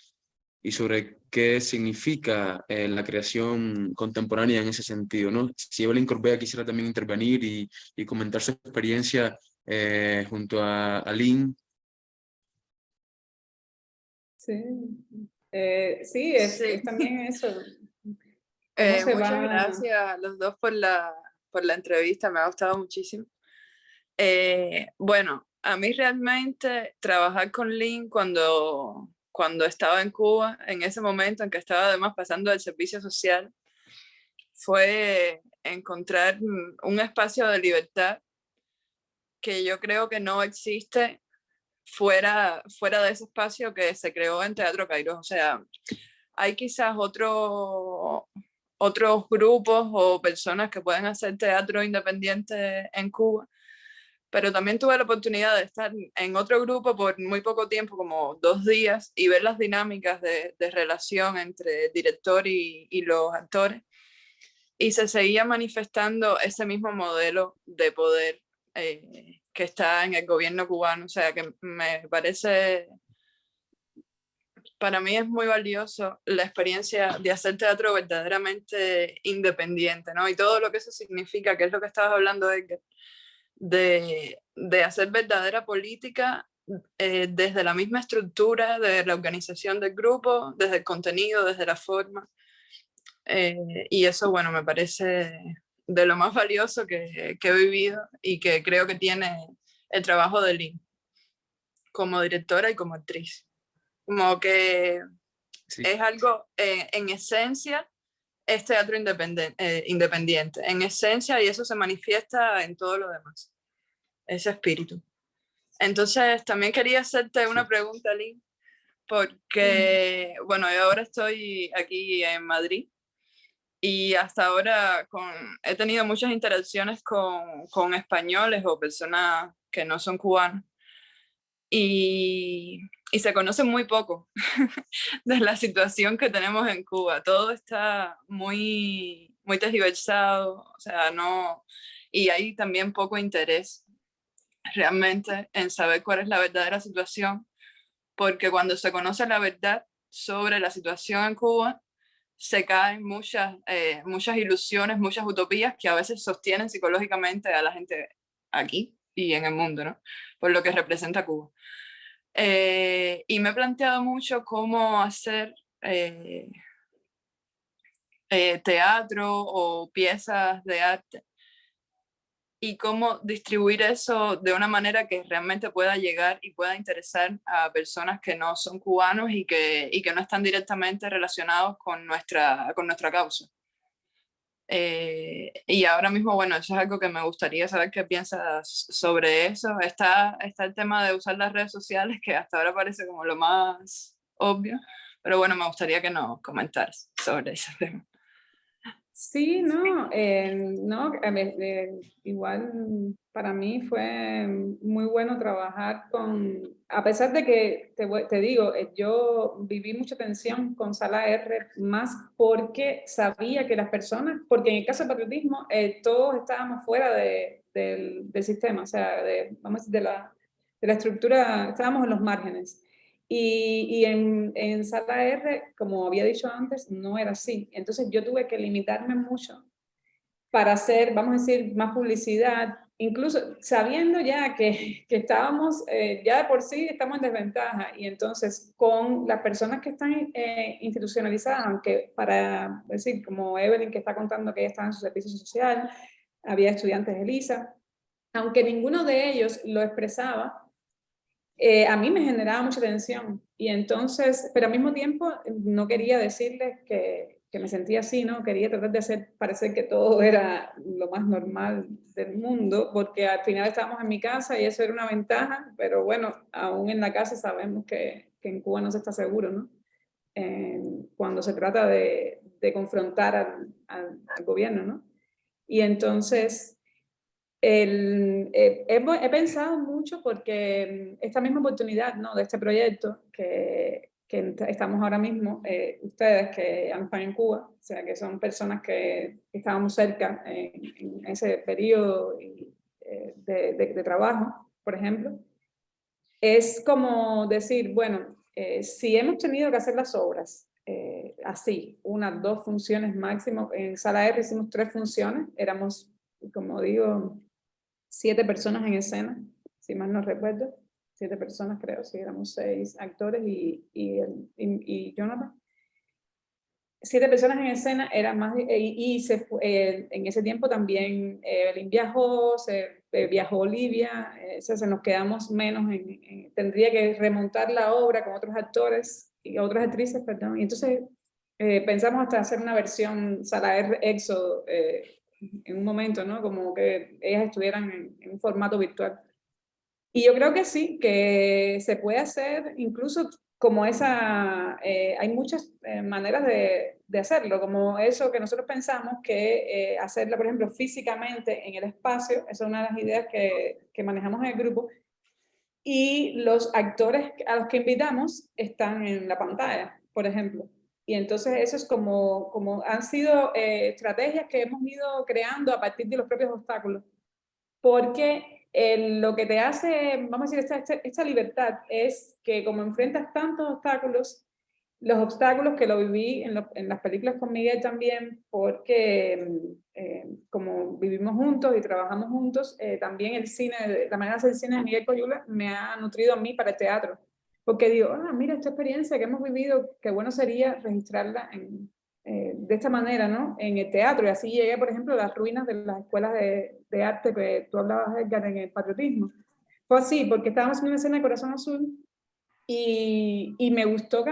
qué significa la creación contemporánea en ese sentido, ¿no? Si Evelyn Corbea quisiera también intervenir y comentar su experiencia junto a Lynn. Sí, sí, Sí, es también eso, cómo se muchas va. gracias a los dos por la entrevista, me ha gustado muchísimo. Bueno, a mí realmente trabajar con Lynn cuando estaba en Cuba, en ese momento en que estaba además pasando del servicio social, fue encontrar un espacio de libertad que yo creo que no existe fuera de ese espacio que se creó en Teatro Kairos. O sea, hay quizás otros grupos o personas que pueden hacer teatro independiente en Cuba, pero también tuve la oportunidad de estar en otro grupo por muy poco tiempo, como 2 días, y ver las dinámicas de relación entre el director y los actores, y se seguía manifestando ese mismo modelo de poder que está en el gobierno cubano. O sea, que me parece, para mí es muy valioso la experiencia de hacer teatro verdaderamente independiente, ¿no? Y todo lo que eso significa, que es lo que estabas hablando, Edgar, de hacer verdadera política desde la misma estructura de la organización del grupo, desde el contenido, desde la forma. Y eso, bueno, me parece de lo más valioso que he vivido y que creo que tiene el trabajo de Lynn como directora y como actriz. Como que Sí. es algo, en esencia, es teatro independiente, en esencia, y eso se manifiesta en todo lo demás, ese espíritu. Entonces, también quería hacerte una pregunta, Lynn, porque, bueno, yo ahora estoy aquí en Madrid y hasta ahora he tenido muchas interacciones con españoles o personas que no son cubanos, y se conoce muy poco de la situación que tenemos en Cuba. Todo está muy, muy tergiversado, o sea, no, y hay también poco interés realmente en saber cuál es la verdadera situación, porque cuando se conoce la verdad sobre la situación en Cuba, se caen muchas ilusiones, muchas utopías que a veces sostienen psicológicamente a la gente aquí y en el mundo, ¿no? Por lo que representa Cuba. Y me he planteado mucho cómo hacer teatro o piezas de arte y cómo distribuir eso de una manera que realmente pueda llegar y pueda interesar a personas que no son cubanos y que no están directamente relacionados con nuestra causa. Y ahora mismo, bueno, eso es algo que me gustaría saber qué piensas sobre eso. Está el tema de usar las redes sociales, que hasta ahora parece como lo más obvio, pero bueno, me gustaría que nos comentaras sobre ese tema. Sí, no, no, a ver, igual para mí fue muy bueno trabajar a pesar de que, te digo, yo viví mucha tensión con Sala R, más porque sabía que las personas, porque en el caso del patriotismo, todos estábamos fuera del sistema, o sea, vamos a decir, de la estructura, estábamos en los márgenes. Y en Sala R, como había dicho antes, no era así. Entonces yo tuve que limitarme mucho para hacer, vamos a decir, más publicidad, incluso sabiendo ya que estábamos, ya de por sí estamos en desventaja. Y entonces con las personas que están institucionalizadas, aunque para decir, como Evelyn que está contando que ella estaba en su servicio social, había estudiantes de Elisa, aunque ninguno de ellos lo expresaba, a mí me generaba mucha tensión y entonces, pero al mismo tiempo no quería decirles que me sentía así, ¿no? Quería tratar de hacer parecer que todo era lo más normal del mundo, porque al final estábamos en mi casa y eso era una ventaja, pero bueno, aún en la casa sabemos que en Cuba no se está seguro, ¿no? Cuando se trata de confrontar al gobierno, ¿no? Y entonces he pensado mucho porque esta misma oportunidad, ¿no? De este proyecto que estamos ahora mismo, ustedes que están en Cuba, o sea, que son personas que estábamos cerca en ese periodo de trabajo, por ejemplo, es como decir, bueno, si hemos tenido que hacer las obras así, 1, 2 funciones máximo, en Sala R hicimos 3 funciones, éramos, como digo, 7 personas en escena, si mal no recuerdo, 7 personas creo, si éramos 6 actores y Jonathan. 7 personas en escena, era más, en ese tiempo también Evelyn viajó, viajó a Bolivia, se nos quedamos menos, tendría que remontar la obra con otros actores y otras actrices, perdón, y entonces pensamos hasta hacer una versión Sala R Éxodo, en un momento, ¿no? Como que ellas estuvieran en un formato virtual. Y yo creo que sí, que se puede hacer incluso como esa, hay muchas maneras de hacerlo, como eso que nosotros pensamos que hacerlo, por ejemplo, físicamente en el espacio, esa es una de las ideas que manejamos en el grupo, y los actores a los que invitamos están en la pantalla, por ejemplo. Y entonces eso es como han sido estrategias que hemos ido creando a partir de los propios obstáculos. Porque lo que te hace, vamos a decir, esta libertad es que como enfrentas tantos obstáculos, los obstáculos que lo viví en las películas con Miguel también, porque como vivimos juntos y trabajamos juntos, también el cine, la manera de hacer el cine de Miguel Coyula me ha nutrido a mí para el teatro. Porque digo, mira esta experiencia que hemos vivido, qué bueno sería registrarla de esta manera, ¿no? En el teatro. Y así llegué, por ejemplo, a las ruinas de las escuelas de arte que tú hablabas, Edgar, en el patriotismo. Fue así, porque estábamos en una escena de Corazón Azul y me gustó,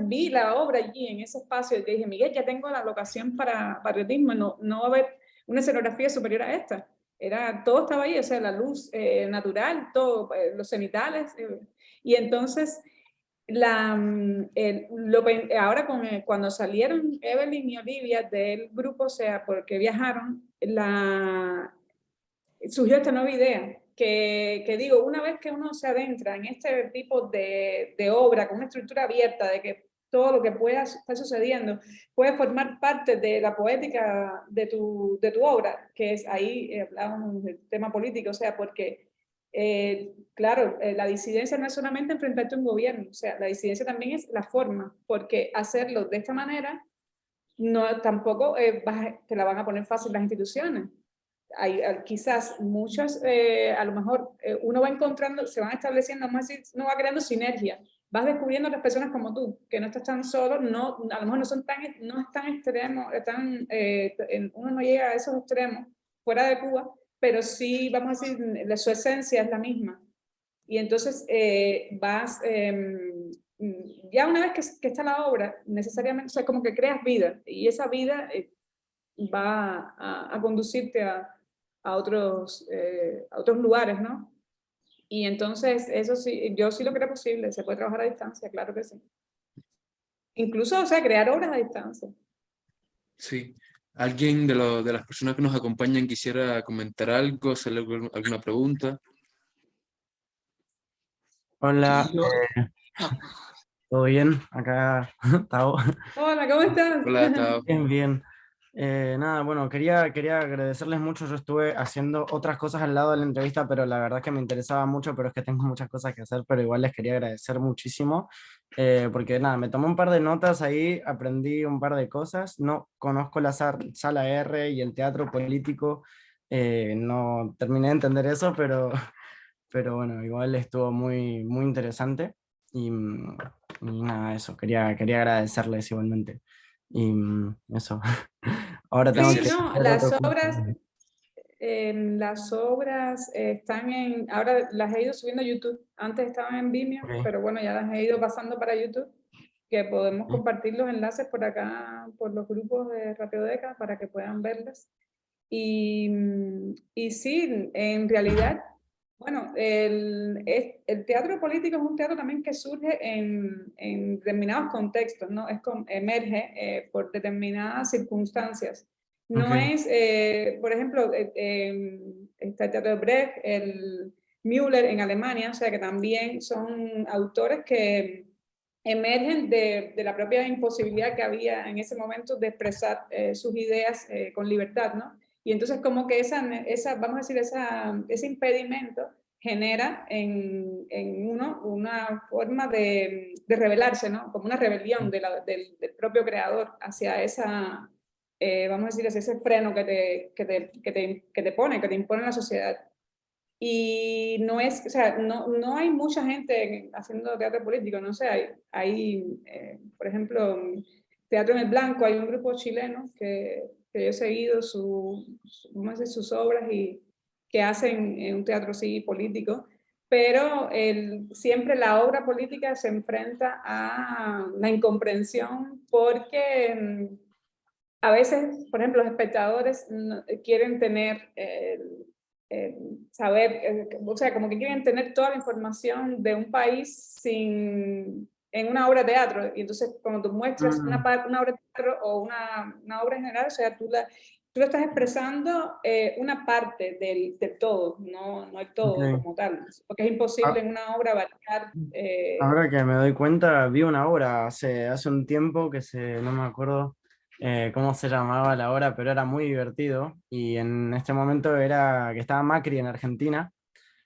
vi la obra allí, en ese espacio, y te dije, Miguel, ya tengo la locación para patriotismo, no va a haber una escenografía superior a esta. Todo estaba ahí, o sea, la luz natural, todo, los cenitales. Y entonces ahora cuando salieron Evelyn y Olivia del grupo, o sea, porque viajaron, surgió esta nueva idea, que digo, una vez que uno se adentra en este tipo de obra, con una estructura abierta, de que todo lo que pueda estar sucediendo puede formar parte de la poética de tu obra, que es ahí, hablábamos del tema político, o sea, porque claro, la disidencia no es solamente enfrentarte a un gobierno, o sea, la disidencia también es la forma, porque hacerlo de esta manera no tampoco te la van a poner fácil las instituciones. Hay quizás muchas, a lo mejor uno va encontrando, se van estableciendo, vamos a decir, uno va creando sinergia, vas descubriendo a las personas como tú, que no estás tan solo, no, a lo mejor no es tan extremo, uno no llega a esos extremos fuera de Cuba, pero sí, vamos a decir, su esencia es la misma. Y entonces ya una vez que está la obra, necesariamente, o sea, como que creas vida, y esa vida va a conducirte a otros lugares, ¿no? Y entonces, eso sí, yo sí lo creo posible, se puede trabajar a distancia, claro que sí. Incluso, o sea, crear obras a distancia. Sí. ¿Alguien de las personas que nos acompañan quisiera comentar algo, hacerle alguna pregunta? Hola, ¿todo bien? Acá, Tao. Hola, ¿cómo estás? Hola, Tao. Bien, bien. Nada, bueno, quería agradecerles mucho. Yo estuve haciendo otras cosas al lado de la entrevista, pero la verdad que me interesaba mucho, pero es que tengo muchas cosas que hacer, pero igual les quería agradecer muchísimo, porque nada, me tomé un par de notas ahí, aprendí un par de cosas. No conozco la Sala R y el teatro político, no terminé de entender eso, pero bueno, igual estuvo muy interesante. Y, y nada, eso, quería agradecerles igualmente. Y eso. Ahora tengo Sí, que Gracias. no, hacer otro curso. las obras están ahora las he ido subiendo a YouTube. Antes estaban en Vimeo, Ok. pero bueno, ya las he ido pasando para YouTube, que podemos compartir los enlaces por acá, por los grupos de Ratiodeca, para que puedan verlas. Y sí, en realidad, bueno, el teatro político es un teatro también que surge en determinados contextos, ¿no? Emerge por determinadas circunstancias. No Ok. es, por ejemplo, está el teatro de Brecht, el Müller en Alemania, o sea que también son autores que emergen de la propia imposibilidad que había en ese momento de expresar sus ideas con libertad, ¿no? Y entonces como que vamos a decir, ese impedimento genera en uno una forma de rebelarse, ¿no? Como una rebelión del propio creador hacia vamos a decir, hacia ese freno que te impone la sociedad. Y no es, o sea, no hay mucha gente haciendo teatro político, no sé, por ejemplo, Teatro en el Blanco, hay un grupo chileno que yo he seguido vamos a decir, sus obras y que hacen un teatro así político, pero siempre la obra política se enfrenta a la incomprensión porque a veces, por ejemplo, los espectadores quieren tener saber, o sea, como que quieren tener toda la información de un país en una obra de teatro. Y entonces, cuando tú muestras una obra de teatro o una obra en general, o sea, tú estás expresando una parte del todo, no el todo Ok. como tal. Porque es imposible Ah, en una obra abarcar. ahora que me doy cuenta, vi una obra hace un tiempo no me acuerdo cómo se llamaba la obra, pero era muy divertido. Y en este momento era que estaba Macri en Argentina.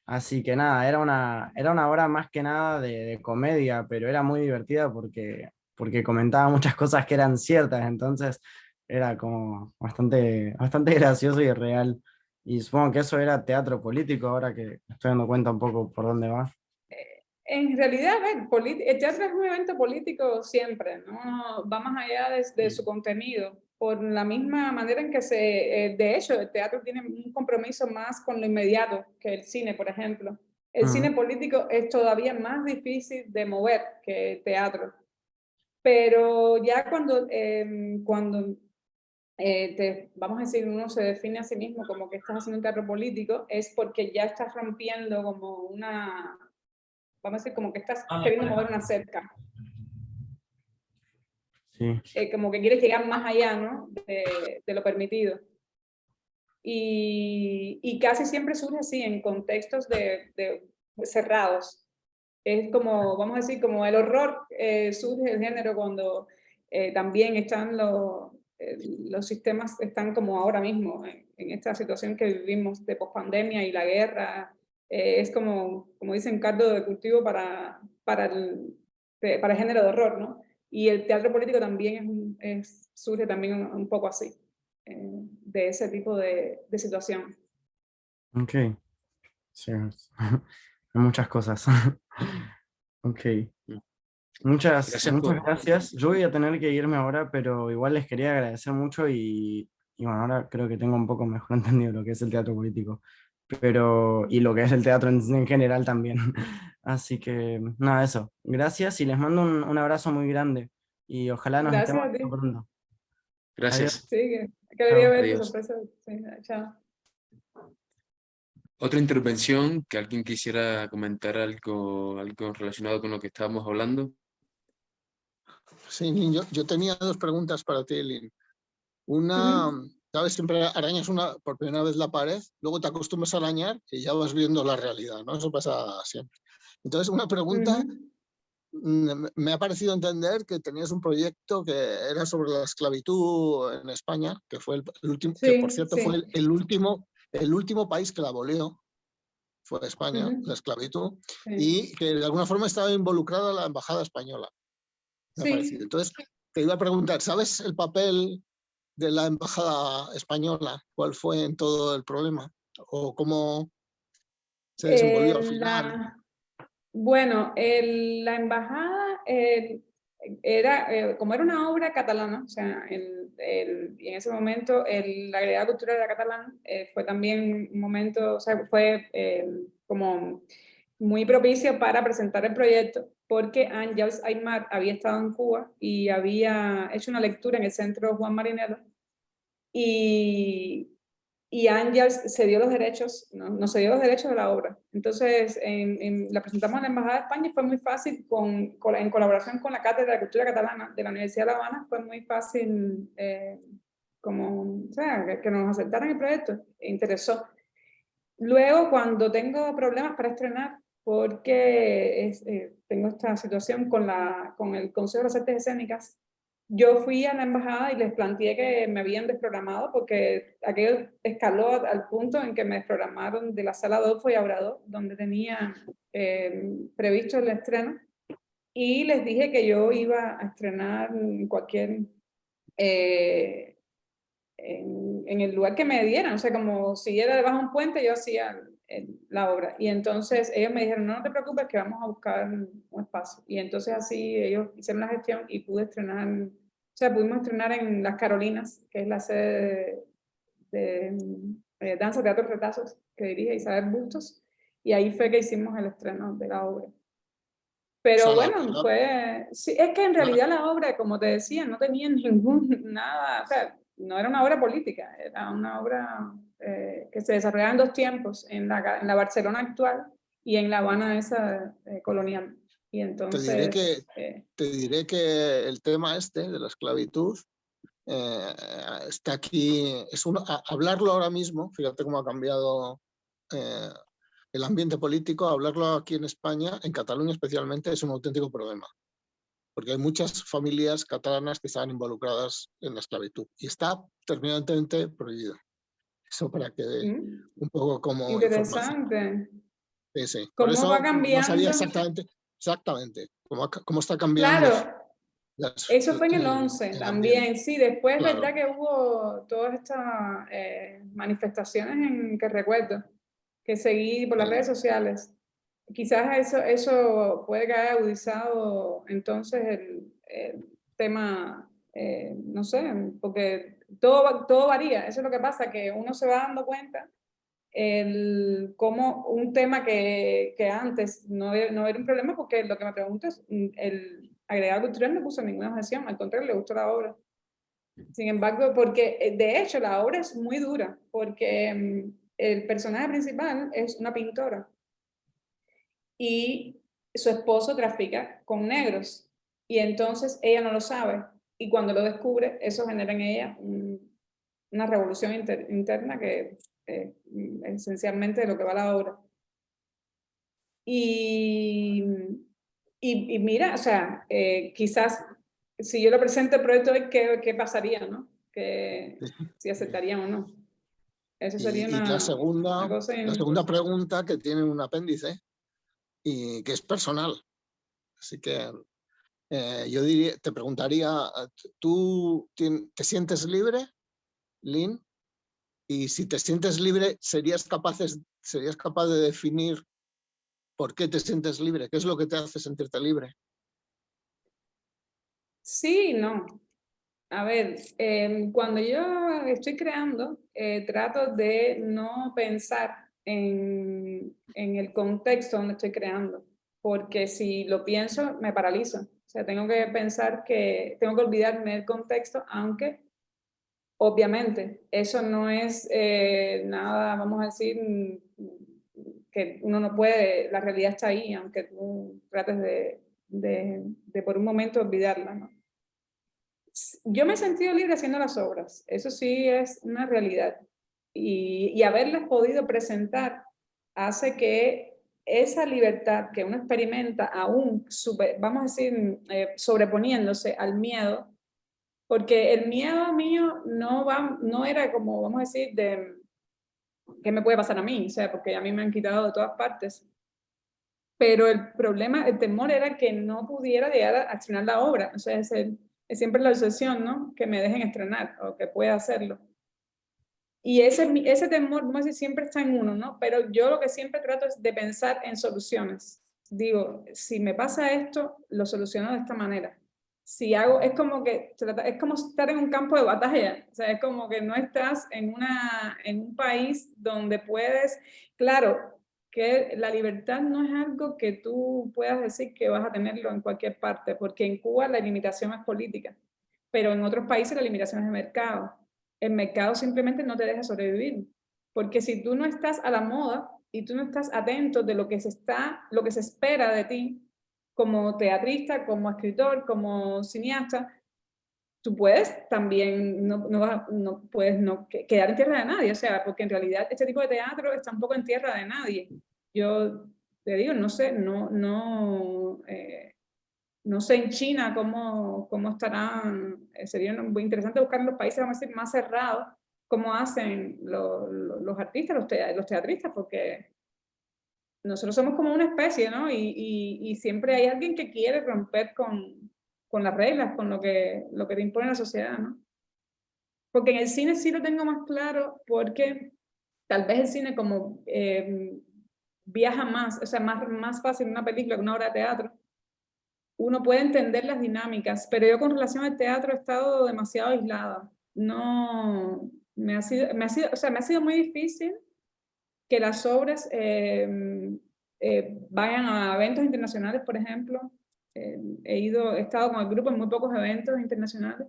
Así que nada, era una obra más que nada de comedia, pero era muy divertida porque comentaba muchas cosas que eran ciertas, entonces era como bastante gracioso y real. Y supongo que eso era teatro político, ahora que me estoy dando cuenta un poco por dónde va. En realidad, a ver, el teatro es un evento político siempre, ¿no? Va más allá de su contenido, por la misma manera en que de hecho, el teatro tiene un compromiso más con lo inmediato que el cine, por ejemplo. El cine político es todavía más difícil de mover que el teatro, pero ya cuando vamos a decir, uno se define a sí mismo como que estás haciendo un teatro político, es porque ya estás rompiendo como vamos a decir, como que estás queriendo mover una cerca, Sí, como que quieres llegar más allá, ¿no? De lo permitido. Y casi siempre surge así, en contextos de cerrados. Es como, vamos a decir, como el horror surge el género cuando también están los sistemas, están como ahora mismo, en esta situación que vivimos de pospandemia y la guerra. Es como dicen, caldo de cultivo para el género de horror, ¿no? Y el teatro político también surge también un poco así, de ese tipo de situación. ok. Sí, hay muchas cosas. Ok. Muchas Gracias por... gracias. Yo voy a tener que irme ahora, pero igual les quería agradecer mucho y y bueno, ahora creo que tengo un poco mejor entendido lo que es el teatro político, pero, y lo que es el teatro en general también. Así que nada, eso. Gracias y les mando un abrazo muy grande y ojalá nos estemos Gracias a viendo ti. pronto. Adiós. Gracias. Sí, que alegría Chao. ver tu Adiós. sorpresa. Sí, chao. Otra intervención, que alguien quisiera comentar algo relacionado con lo que estábamos hablando. Sí, Lin, yo tenía dos preguntas para ti, Lin. Una, ¿sabes? Siempre arañas por primera vez la pared, luego te acostumbras a arañar y ya vas viendo la realidad, ¿no? Eso pasa siempre. Entonces, una pregunta, me ha parecido entender que tenías un proyecto que era sobre la esclavitud en España, que fue el último, que por Sí, cierto sí. fue el último país que la abolió, fue España, la esclavitud, Sí. y que de alguna forma estaba involucrada la embajada española, me ha parecido. Sí. Entonces, te iba a preguntar, ¿sabes el papel de la embajada española? ¿Cuál fue en todo el problema? ¿O cómo se desenvolvió al final? Bueno, la embajada como era una obra catalana, o sea, y en ese momento la agregada cultural era catalán, fue también un momento, o sea, fue como muy propicio para presentar el proyecto, porque Ángels Aymar había estado en Cuba y había hecho una lectura en el Centro Juan Marinero, y Ángels se dio los derechos, no se dio los derechos de la obra. Entonces, la presentamos en la Embajada de España y fue muy fácil, en colaboración con la Cátedra de Cultura Catalana de la Universidad de La Habana, fue muy fácil o sea, que nos aceptaran el proyecto, interesó. Luego, cuando tengo problemas para estrenar, porque tengo esta situación con el Consejo de las Artes Escénicas, yo fui a la embajada y les planteé que me habían desprogramado porque aquello escaló al punto en que me desprogramaron de la sala Adolfo y Obrador, donde tenía previsto el estreno, y les dije que yo iba a estrenar eh, en el lugar que me dieran, o sea, como si era debajo de un puente, yo hacía la obra. Y entonces ellos me dijeron, no te preocupes, que vamos a buscar un espacio. Y entonces así ellos hicieron la gestión y pude estrenar, o sea, pudimos estrenar en Las Carolinas, que es la sede de Danza, Teatro, Retazos, que dirige Isabel Bustos, y ahí fue que hicimos el estreno de la obra. Pero bueno, sí, es que en realidad la obra, como te decía, no tenía nada, o sea, no era una obra política, era una obra que se desarrollaba en dos tiempos, en la Barcelona actual y en La Habana esa colonial. Y entonces... Te diré que el tema de la esclavitud está aquí, hablarlo ahora mismo, fíjate cómo ha cambiado el ambiente político, hablarlo aquí en España, en Cataluña especialmente, es un auténtico problema, porque hay muchas familias catalanas que están involucradas en la esclavitud y está terminantemente prohibido. Eso para que un poco como información. Interesante. Sí, sí. Por ¿Cómo va eso no sabía cambiando? exactamente cómo está cambiando. Claro, eso fue en el 11 el ambiente. también, sí, después Claro. verdad que hubo todas estas manifestaciones que recuerdo, que seguí por las redes sociales. Quizás eso puede que haya agudizado entonces el tema, no sé, porque todo varía, eso es lo que pasa, que uno se va dando cuenta como un tema que antes no era un problema, porque lo que me pregunto es, el agregado cultural no puso ninguna objeción, al contrario, le gustó la obra. Sin embargo, porque de hecho la obra es muy dura, porque el personaje principal es una pintora y su esposo trafica con negros, y entonces ella no lo sabe, y cuando lo descubre, eso genera en ella una revolución interna que esencialmente de lo que va la obra. Y mira, o sea, quizás si yo lo presento el proyecto hoy, ¿qué pasaría, no? Si aceptarían o no. Eso sería Y la una cosa... segunda pregunta, que tiene un apéndice y que es personal. Así que yo te preguntaría, ¿tú te sientes libre, Lin? Y si te sientes libre, ¿serías capaz de definir por qué te sientes libre? ¿Qué es lo que te hace sentirte libre? Sí, no. A ver, cuando yo estoy creando, trato de no pensar en el contexto donde estoy creando, porque si lo pienso me paralizo. O sea, tengo que pensar que tengo que olvidarme del contexto, aunque obviamente eso no es nada, vamos a decir, que uno no puede, la realidad está ahí, aunque tú trates de por un momento olvidarla, ¿no? Yo me he sentido libre haciendo las obras, eso sí es una realidad. Y haberlas podido presentar hace que esa libertad que uno experimenta aún, vamos a decir, sobreponiéndose al miedo, porque el miedo mío no era como, vamos a decir, de qué me puede pasar a mí, o sea, porque a mí me han quitado de todas partes. Pero el problema, el temor era que no pudiera llegar a estrenar la obra, o sea, es siempre la obsesión, ¿no? Que me dejen estrenar o que pueda hacerlo. Y ese temor, vamos a decir, siempre está en uno, ¿no? Pero yo lo que siempre trato es de pensar en soluciones. Digo, si me pasa esto, lo soluciono de esta manera. Si hago, es como estar en un campo de batalla, o sea, es como que no estás en un país donde puedes, claro, que la libertad no es algo que tú puedas decir que vas a tenerlo en cualquier parte, porque en Cuba la limitación es política, pero en otros países la limitación es de mercado. El mercado simplemente no te deja sobrevivir, porque si tú no estás a la moda y tú no estás atento de lo que se espera de ti, como teatrista, como escritor, como cineasta, tú puedes también, no puedes quedar en tierra de nadie, o sea, porque en realidad este tipo de teatro está un poco en tierra de nadie. Yo te digo, no sé, no sé en China cómo estarán, sería muy interesante buscar en los países, vamos a decir, más cerrados, cómo hacen los artistas, los teatristas, porque nosotros somos como una especie, ¿no? Y siempre hay alguien que quiere romper con las reglas, con lo que te impone la sociedad, ¿no? Porque en el cine sí lo tengo más claro, porque tal vez el cine como viaja más, o sea, más fácil una película que una obra de teatro, uno puede entender las dinámicas, pero yo con relación al teatro he estado demasiado aislada. No, me ha sido muy difícil que las obras vayan a eventos internacionales, por ejemplo. He estado con el grupo en muy pocos eventos internacionales.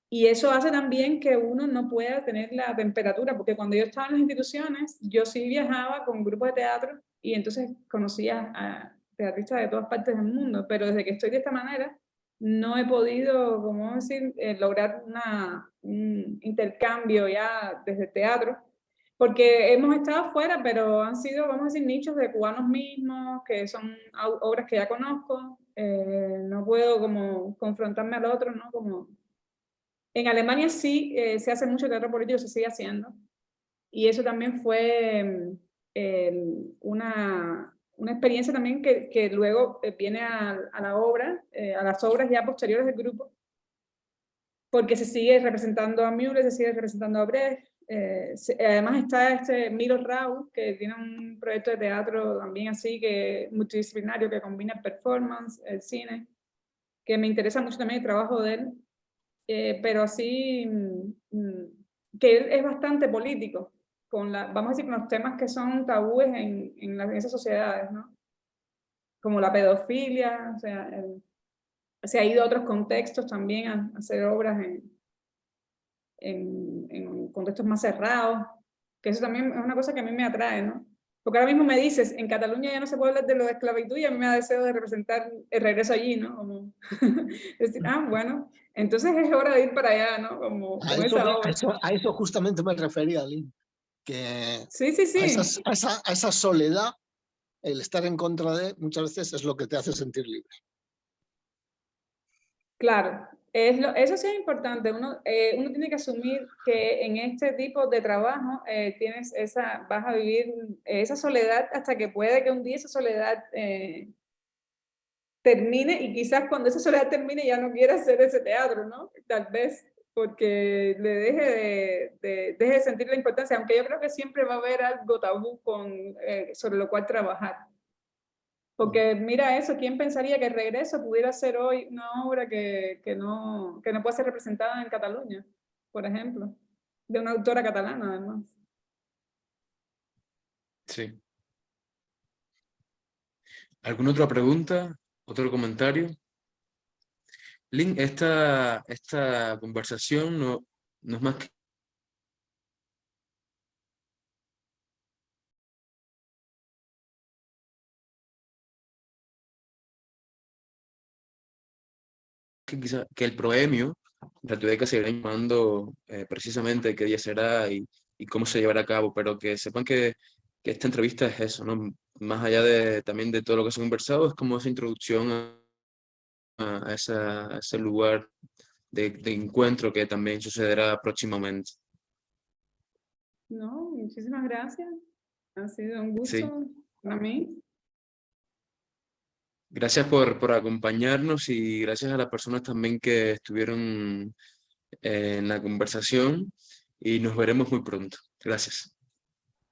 Y eso hace también que uno no pueda tener la temperatura, porque cuando yo estaba en las instituciones, yo sí viajaba con grupos de teatro y entonces conocía a teatristas de todas partes del mundo, pero desde que estoy de esta manera, no he podido, como decir, lograr un intercambio ya desde el teatro, porque hemos estado afuera, pero han sido, vamos a decir, nichos de cubanos mismos, que son obras que ya conozco, no puedo como confrontarme al otro, ¿no? Como en Alemania sí se hace mucho teatro político, se sigue haciendo. Y eso también fue una experiencia también que luego viene a la obra, a las obras ya posteriores del grupo, porque se sigue representando a Müller, se sigue representando a Brecht. Además está Milo Rau, que tiene un proyecto de teatro también así, que multidisciplinario, que combina el performance, el cine, que me interesa mucho también el trabajo de él. Pero así que es bastante político, vamos a decir, con los temas que son tabúes en esas sociedades, ¿no? Como la pedofilia, o sea, se ha ido a otros contextos también a hacer obras en contextos más cerrados, que eso también es una cosa que a mí me atrae, ¿no? Porque ahora mismo me dices, en Cataluña ya no se puede hablar de lo de esclavitud y a mí me da deseo de representar el regreso allí, ¿no? Como decir, bueno, entonces es hora de ir para allá, ¿no? Como A con esa obra. a eso justamente me refería, Lynn, que Sí, sí, sí. a esa soledad, el estar en contra de, muchas veces es lo que te hace sentir libre. Claro, eso sí es importante. Uno tiene que asumir que en este tipo de trabajo vas a vivir esa soledad hasta que puede que un día esa soledad termine, y quizás cuando esa soledad termine ya no quiera hacer ese teatro, ¿no? Tal vez porque le deje de sentir la importancia, aunque yo creo que siempre va a haber algo tabú sobre lo cual trabajar. Porque mira eso, ¿quién pensaría que el regreso pudiera ser hoy una obra que no puede ser representada en Cataluña, por ejemplo, de una autora catalana además? Sí. ¿Alguna otra pregunta? ¿Otro comentario? Lynn, esta conversación no es más que el proemio. Ratiodeca seguirá informando precisamente qué día será y cómo se llevará a cabo, pero que sepan que esta entrevista es eso, ¿no? Más allá también de todo lo que se ha conversado, es como esa introducción a ese lugar de encuentro que también sucederá próximamente. No, muchísimas gracias. Ha sido un gusto Sí. para mí. Gracias por acompañarnos y gracias a las personas también que estuvieron en la conversación y nos veremos muy pronto. Gracias.